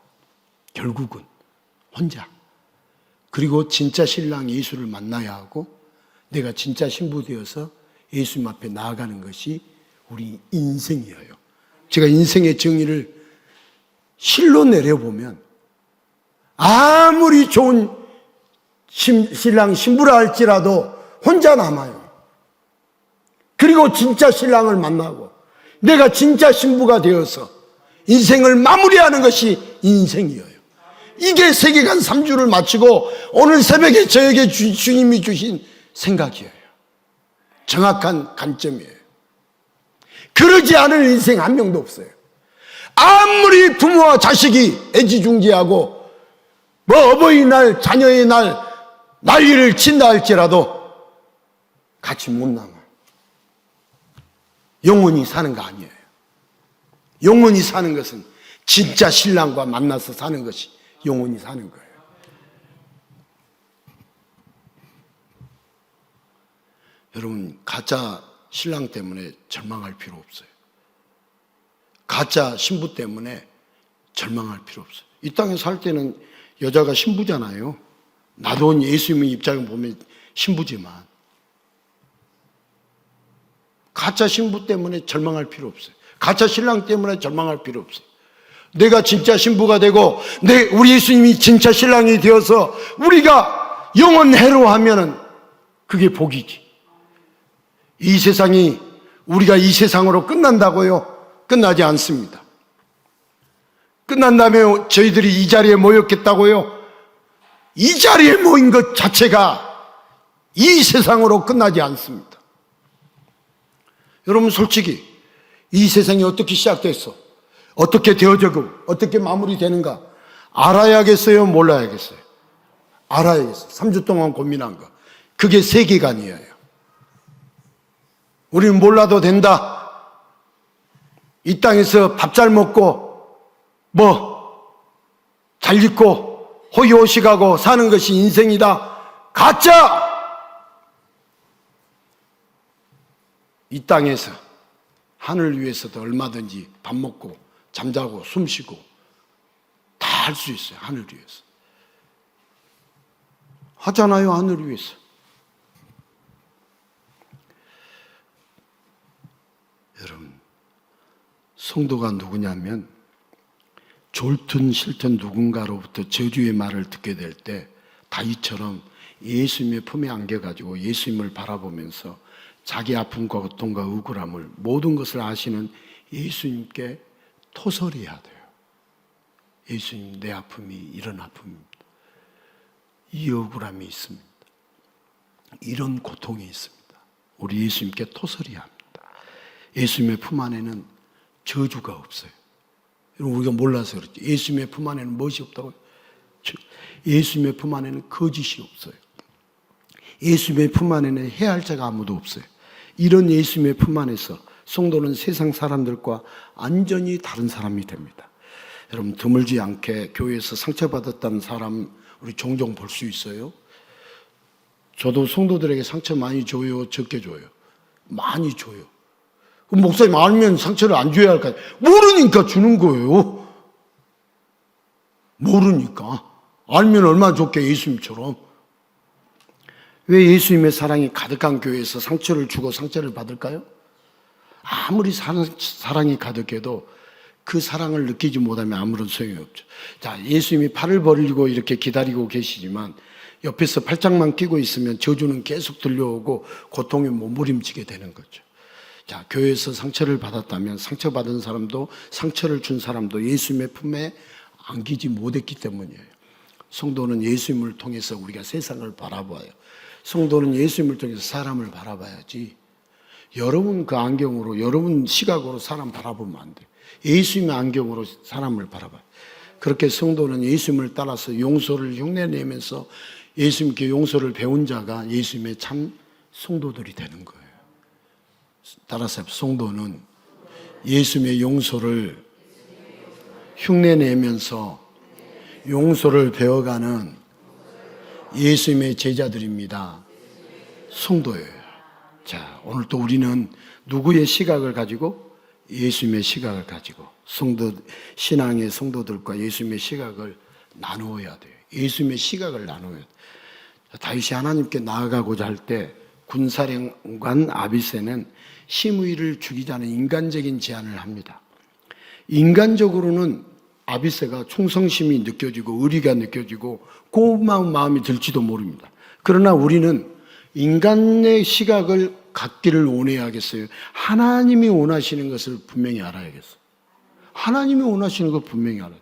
결국은 혼자. 그리고 진짜 신랑 예수를 만나야 하고 내가 진짜 신부 되어서 예수님 앞에 나아가는 것이 우리 인생이에요. 제가 인생의 정의를 실로 내려보면 아무리 좋은 신랑 신부라 할지라도 혼자 남아요. 그리고 진짜 신랑을 만나고 내가 진짜 신부가 되어서 인생을 마무리하는 것이 인생이에요. 이게 세계관 3주를 마치고 오늘 새벽에 저에게 주님이 주신 생각이에요. 정확한 관점이에요. 그러지 않은 인생 한 명도 없어요. 아무리 부모와 자식이 애지중지하고 뭐 어버이날, 자녀의 날 난리를 친다 할지라도 같이 못 남아요. 영원히 사는 거 아니에요. 영원히 사는 것은 진짜 신랑과 만나서 사는 것이 영원히 사는 거예요. 여러분, 가짜 신랑 때문에 절망할 필요 없어요. 가짜 신부 때문에 절망할 필요 없어요. 이 땅에 살 때는 여자가 신부잖아요. 나도 예수님의 입장을 보면 신부지만 가짜 신부 때문에 절망할 필요 없어요. 가짜 신랑 때문에 절망할 필요 없어요. 내가 진짜 신부가 되고 우리 예수님이 진짜 신랑이 되어서 우리가 영원해로 하면은 그게 복이지. 이 세상이 우리가 이 세상으로 끝난다고요? 끝나지 않습니다. 끝난다면 저희들이 이 자리에 모였겠다고요? 이 자리에 모인 것 자체가 이 세상으로 끝나지 않습니다. 여러분, 솔직히 이 세상이 어떻게 시작됐어? 어떻게 되어져고 어떻게 마무리되는가 알아야겠어요? 몰라야겠어요? 알아야겠어요. 3주 동안 고민한 거. 그게 세계관이에요. 우리는 몰라도 된다. 이 땅에서 밥 잘 먹고 잘 입고 호의호식하고 사는 것이 인생이다. 가짜! 이 땅에서 하늘 위에서도 얼마든지 밥 먹고 잠자고 숨 쉬고 다 할 수 있어요. 하늘 위에서 하잖아요. 하늘 위에서. 여러분, 성도가 누구냐면 좋든 싫든 누군가로부터 저주의 말을 듣게 될 때 다윗처럼 예수님의 품에 안겨가지고 예수님을 바라보면서 자기 아픔과 고통과 억울함을 모든 것을 아시는 예수님께 토설해야 돼요. 예수님, 내 아픔이 이런 아픔입니다. 이 억울함이 있습니다. 이런 고통이 있습니다. 우리 예수님께 토설해야 합니다. 예수님의 품 안에는 저주가 없어요. 우리가 몰라서 그렇지. 예수님의 품 안에는 무엇이 없다고요? 예수님의 품 안에는 거짓이 없어요. 예수님의 품 안에는 해할 자가 아무도 없어요. 이런 예수님의 품 안에서 성도는 세상 사람들과 완전히 다른 사람이 됩니다. 여러분, 드물지 않게 교회에서 상처받았다는 사람 우리 종종 볼 수 있어요. 저도 성도들에게 상처 많이 줘요? 적게 줘요? 많이 줘요. 목사님, 알면 상처를 안 줘야 할까요? 모르니까 주는 거예요. 모르니까. 알면 얼마나 좋게, 예수님처럼. 왜 예수님의 사랑이 가득한 교회에서 상처를 주고 상처를 받을까요? 아무리 사랑이 가득해도 그 사랑을 느끼지 못하면 아무런 소용이 없죠. 자, 예수님이 팔을 벌리고 이렇게 기다리고 계시지만 옆에서 팔짱만 끼고 있으면 저주는 계속 들려오고 고통에 몸부림치게 되는 거죠. 자, 교회에서 상처를 받았다면 상처받은 사람도 상처를 준 사람도 예수님의 품에 안기지 못했기 때문이에요. 성도는 예수님을 통해서 우리가 세상을 바라봐요. 성도는 예수님을 통해서 사람을 바라봐야지. 여러분 그 안경으로, 여러분 시각으로 사람 바라보면 안 돼요. 예수님의 안경으로 사람을 바라봐요. 그렇게 성도는 예수님을 따라서 용서를 흉내내면서 예수님께 용서를 배운 자가 예수님의 참 성도들이 되는 거예요. 따라서 성도는 예수님의 용서를 흉내내면서 용서를 배워가는 예수님의 제자들입니다. 성도예요. 자, 오늘 또 우리는 누구의 시각을 가지고? 예수님의 시각을 가지고 신앙의 성도들과 예수님의 시각을 나누어야 돼요. 예수님의 시각을 나누어야 돼요. 다윗이 하나님께 나아가고자 할 때 군사령관 아비새는 시므이를 죽이자는 인간적인 제안을 합니다. 인간적으로는 아비새가 충성심이 느껴지고 의리가 느껴지고 고마운 마음이 들지도 모릅니다. 그러나 우리는 인간의 시각을 갖기를 원해야겠어요? 하나님이 원하시는 것을 분명히 알아야겠어요. 하나님이 원하시는 걸 분명히 알아요.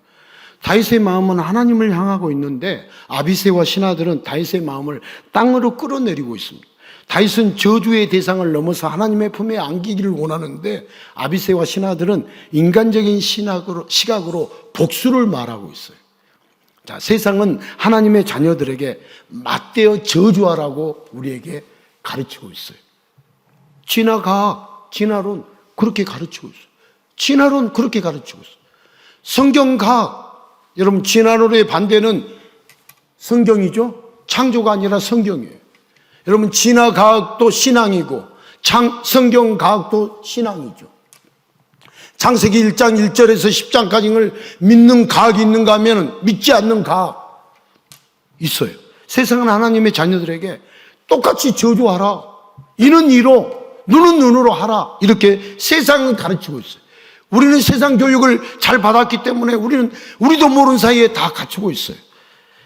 다윗의 마음은 하나님을 향하고 있는데 아비새와 신하들은 다윗의 마음을 땅으로 끌어내리고 있습니다. 다윗은 저주의 대상을 넘어서 하나님의 품에 안기기를 원하는데 아비새와 신하들은 인간적인 시각으로 복수를 말하고 있어요. 자, 세상은 하나님의 자녀들에게 맞대어 저주하라고 우리에게 가르치고 있어요. 진화론 그렇게 가르치고 있어요. 진화론 그렇게 가르치고 있어요. 성경과학, 여러분 진화론의 반대는 성경이죠. 창조가 아니라 성경이에요. 여러분 진화과학도 신앙이고 성경과학도 신앙이죠. 창세기 1장 1절에서 10장까지를 믿는 과학이 있는가 하면 믿지 않는 과학 있어요. 세상은 하나님의 자녀들에게 똑같이 저주하라, 이는 이로 눈은 눈으로 하라, 이렇게 세상은 가르치고 있어요. 우리는 세상 교육을 잘 받았기 때문에 우리도 모르는 사이에 다 갖추고 있어요.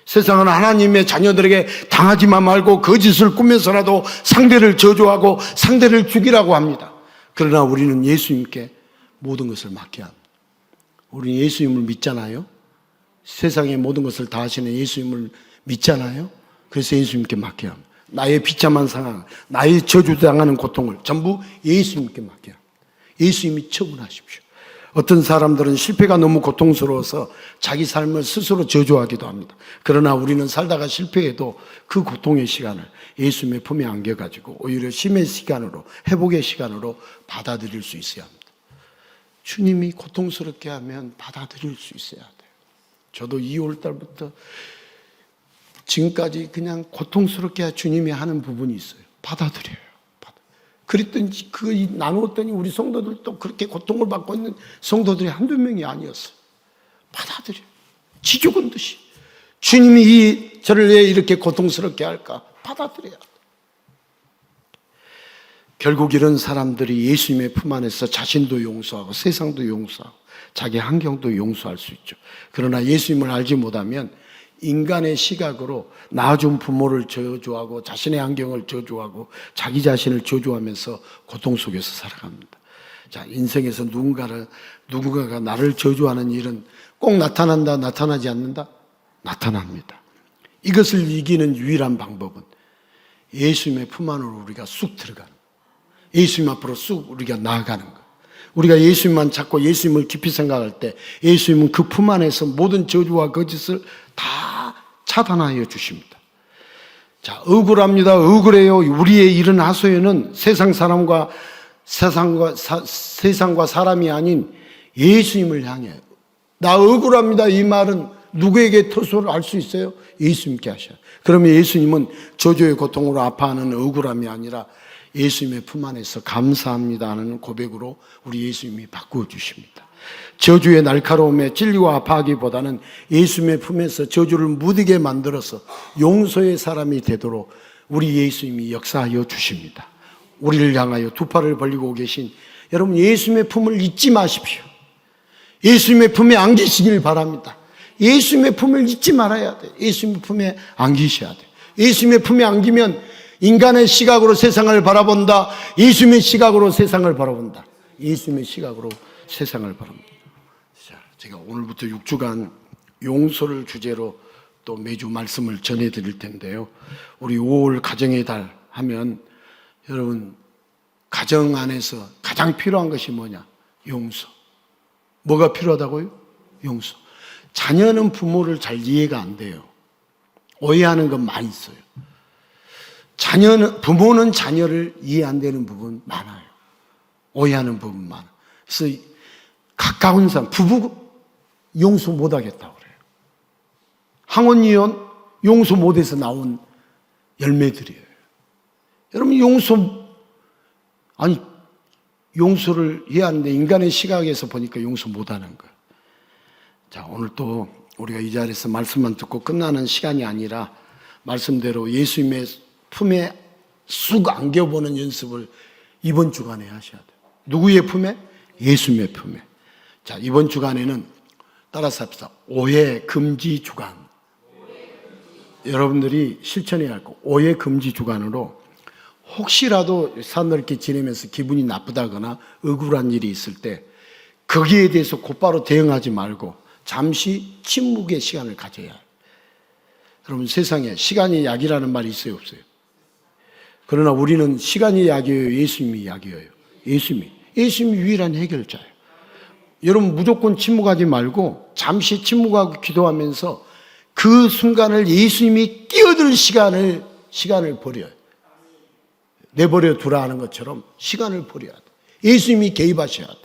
세상은 하나님의 자녀들에게 당하지만 말고 거짓을 꾸면서라도 상대를 저주하고 상대를 죽이라고 합니다. 그러나 우리는 예수님께 모든 것을 맡겨야 합니다. 우리는 예수님을 믿잖아요. 세상의 모든 것을 다 하시는 예수님을 믿잖아요. 그래서 예수님께 맡겨야 합니다. 나의 비참한 상황, 나의 저주당하는 고통을 전부 예수님께 맡겨야 합니다. 예수님이 처분하십시오. 어떤 사람들은 실패가 너무 고통스러워서 자기 삶을 스스로 저주하기도 합니다. 그러나 우리는 살다가 실패해도 그 고통의 시간을 예수님의 품에 안겨가지고 오히려 쉼의 시간으로, 회복의 시간으로 받아들일 수 있어야 합니다. 주님이 고통스럽게 하면 받아들일 수 있어야 돼요. 저도 2월 달부터 지금까지 그냥 고통스럽게 주님이 하는 부분이 있어요. 받아들여요. 그랬더니 나누었더니 우리 성도들도 그렇게 고통을 받고 있는 성도들이 한두 명이 아니었어요. 받아들여요. 지 죽은 듯이. 주님이 저를 왜 이렇게 고통스럽게 할까? 받아들여야 돼. 결국 이런 사람들이 예수님의 품 안에서 자신도 용서하고 세상도 용서하고 자기 환경도 용서할 수 있죠. 그러나 예수님을 알지 못하면 인간의 시각으로 낳아준 부모를 저주하고 자신의 환경을 저주하고 자기 자신을 저주하면서 고통 속에서 살아갑니다. 자, 인생에서 누군가가 나를 저주하는 일은 꼭 나타난다, 나타나지 않는다? 나타납니다. 이것을 이기는 유일한 방법은 예수님의 품 안으로 우리가 쑥 들어가는 거예요. 예수님 앞으로 쑥 우리가 나아가는 거예요. 우리가 예수님만 찾고 예수님을 깊이 생각할 때 예수님은 그 품 안에서 모든 저주와 거짓을 다 차단하여 주십니다. 자, 억울합니다. 억울해요. 우리의 이런 하소연은 세상과 사람이 아닌 예수님을 향해. 나 억울합니다. 이 말은 누구에게 터소를 할 수 있어요? 예수님께 하셔요. 그러면 예수님은 저주의 고통으로 아파하는 억울함이 아니라 예수님의 품 안에서 감사합니다 하는 고백으로 우리 예수님이 바꾸어 주십니다. 저주의 날카로움에 찔리고 아파하기보다는 예수님의 품에서 저주를 무디게 만들어서 용서의 사람이 되도록 우리 예수님이 역사하여 주십니다. 우리를 향하여 두 팔을 벌리고 계신 여러분, 예수님의 품을 잊지 마십시오. 예수님의 품에 안기시길 바랍니다. 예수님의 품을 잊지 말아야 돼요. 예수님의 품에 안기셔야 돼요. 예수님의 품에 안기면 인간의 시각으로 세상을 바라본다. 예수님의 시각으로 세상을 바라본다. 예수님의 시각으로 세상을 바라본다. 자, 제가 오늘부터 6주간 용서를 주제로 또 매주 말씀을 전해드릴 텐데요. 우리 5월 가정의 달 하면 여러분, 가정 안에서 가장 필요한 것이 뭐냐? 용서. 뭐가 필요하다고요? 용서. 자녀는 부모를 잘 이해가 안 돼요. 오해하는 건 많이 있어요. 부모는 자녀를 이해 안 되는 부분 많아요. 오해하는 부분 많아요. 그래서 가까운 사람, 부부 용서 못 하겠다고 그래요. 항원이혼 용서 못해서 나온 열매들이에요. 여러분, 용서를 해야 하는데 인간의 시각에서 보니까 용서 못 하는 거예요. 자, 오늘 또 우리가 이 자리에서 말씀만 듣고 끝나는 시간이 아니라 말씀대로 예수님의 품에 쑥 안겨보는 연습을 이번 주간에 하셔야 돼요. 누구의 품에? 예수님의 품에. 자, 이번 주간에는 따라서 합시다. 오해 금지 주간. 여러분들이 실천해야 할 거. 오해 금지 주간으로 혹시라도 산넓게 지내면서 기분이 나쁘다거나 억울한 일이 있을 때 거기에 대해서 곧바로 대응하지 말고 잠시 침묵의 시간을 가져야 해요. 여러분, 세상에 시간이 약이라는 말이 있어요, 없어요? 그러나 우리는 시간이 약이에요, 예수님이 약이에요? 예수님이 유일한 해결자예요. 여러분 무조건 침묵하지 말고 잠시 침묵하고 기도하면서 그 순간을 예수님이 끼어들 시간을 버려요. 내버려 두라 하는 것처럼 시간을 버려야 돼. 예수님이 개입하셔야 돼.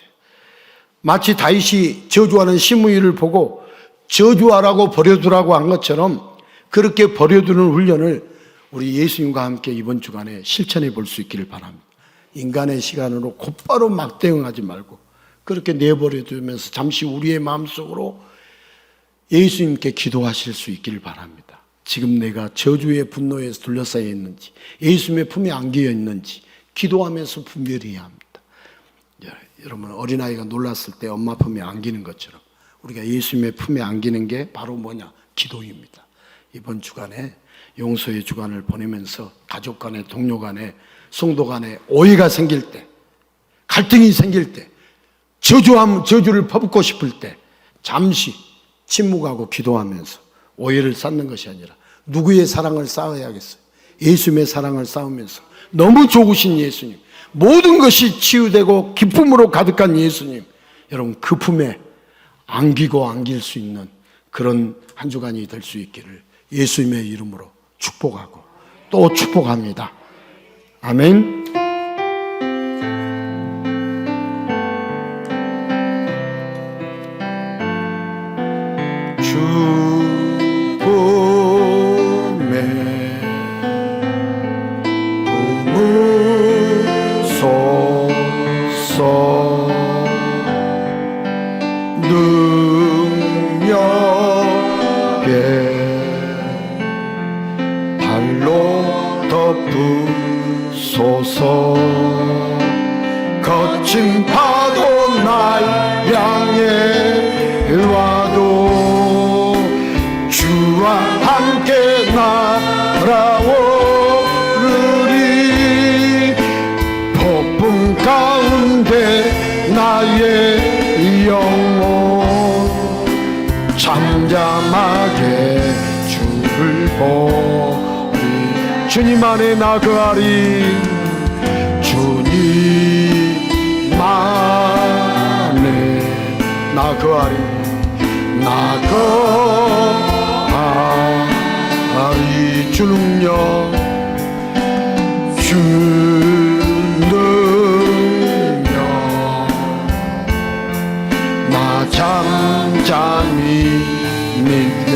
마치 다윗이 저주하는 시므이를 보고 저주하라고 버려두라고 한 것처럼 그렇게 버려두는 훈련을 우리 예수님과 함께 이번 주간에 실천해 볼 수 있기를 바랍니다. 인간의 시간으로 곧바로 막 대응하지 말고 그렇게 내버려 두면서 잠시 우리의 마음속으로 예수님께 기도하실 수 있기를 바랍니다. 지금 내가 저주의 분노에서 둘러싸여 있는지 예수님의 품에 안겨 있는지 기도하면서 분별해야 합니다. 여러분 어린아이가 놀랐을 때 엄마 품에 안기는 것처럼 우리가 예수님의 품에 안기는 게 바로 뭐냐? 기도입니다. 이번 주간에 용서의 주간을 보내면서 가족 간에 동료 간에 성도 간에 오해가 생길 때 갈등이 생길 때 저주를 퍼붓고 싶을 때 잠시 침묵하고 기도하면서 오해를 쌓는 것이 아니라 누구의 사랑을 쌓아야겠어요? 예수님의 사랑을 쌓으면서 너무 좋으신 예수님, 모든 것이 치유되고 기쁨으로 가득한 예수님, 여러분 그 품에 안기고 안길 수 있는 그런 한 주간이 될 수 있기를 예수님의 이름으로 축복하고 또 축복합니다. 아멘. 거친 파도 날 향해 와도 주와 함께 날아오르리. 폭풍 가운데 나의 영혼 잠잠하게 주를 보리. 주님 안에 나그하리. 주님 안에 나그하리. 나그하리. 주 능력 주 능력 나 잠잠히 믿네.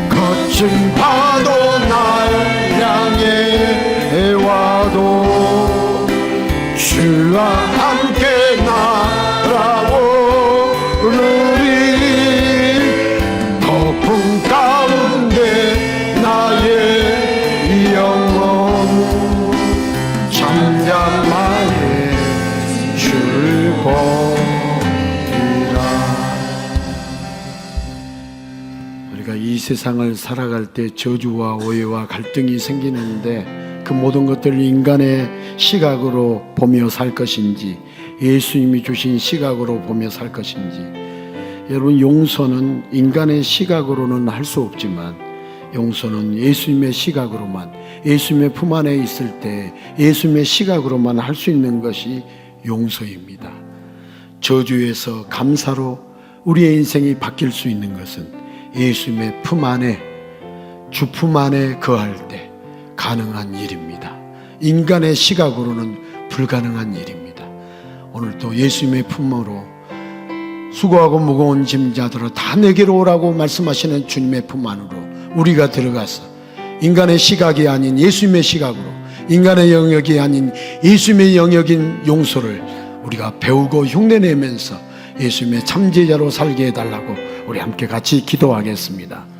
거친 파도 날 향해 와도 주와 함께 날아오르리. 폭풍 가운데 나의 영혼 잠잠하게 주를 보리라. 우리가 이 세상을 살아갈 때 저주와 오해와 갈등이 생기는데 그 모든 것들을 인간의 시각으로 보며 살 것인지 예수님이 주신 시각으로 보며 살 것인지, 여러분 용서는 인간의 시각으로는 할 수 없지만 용서는 예수님의 시각으로만, 예수님의 품 안에 있을 때 예수님의 시각으로만 할 수 있는 것이 용서입니다. 저주에서 감사로 우리의 인생이 바뀔 수 있는 것은 예수님의 품 안에, 주 품 안에 거할 때 가능한 일입니다. 인간의 시각으로는 불가능한 일입니다. 오늘도 예수님의 품으로 수고하고 무거운 짐자들아 다 내게로 오라고 말씀하시는 주님의 품 안으로 우리가 들어가서 인간의 시각이 아닌 예수님의 시각으로, 인간의 영역이 아닌 예수님의 영역인 용서를 우리가 배우고 흉내내면서 예수님의 참제자로 살게 해달라고 우리 함께 같이 기도하겠습니다.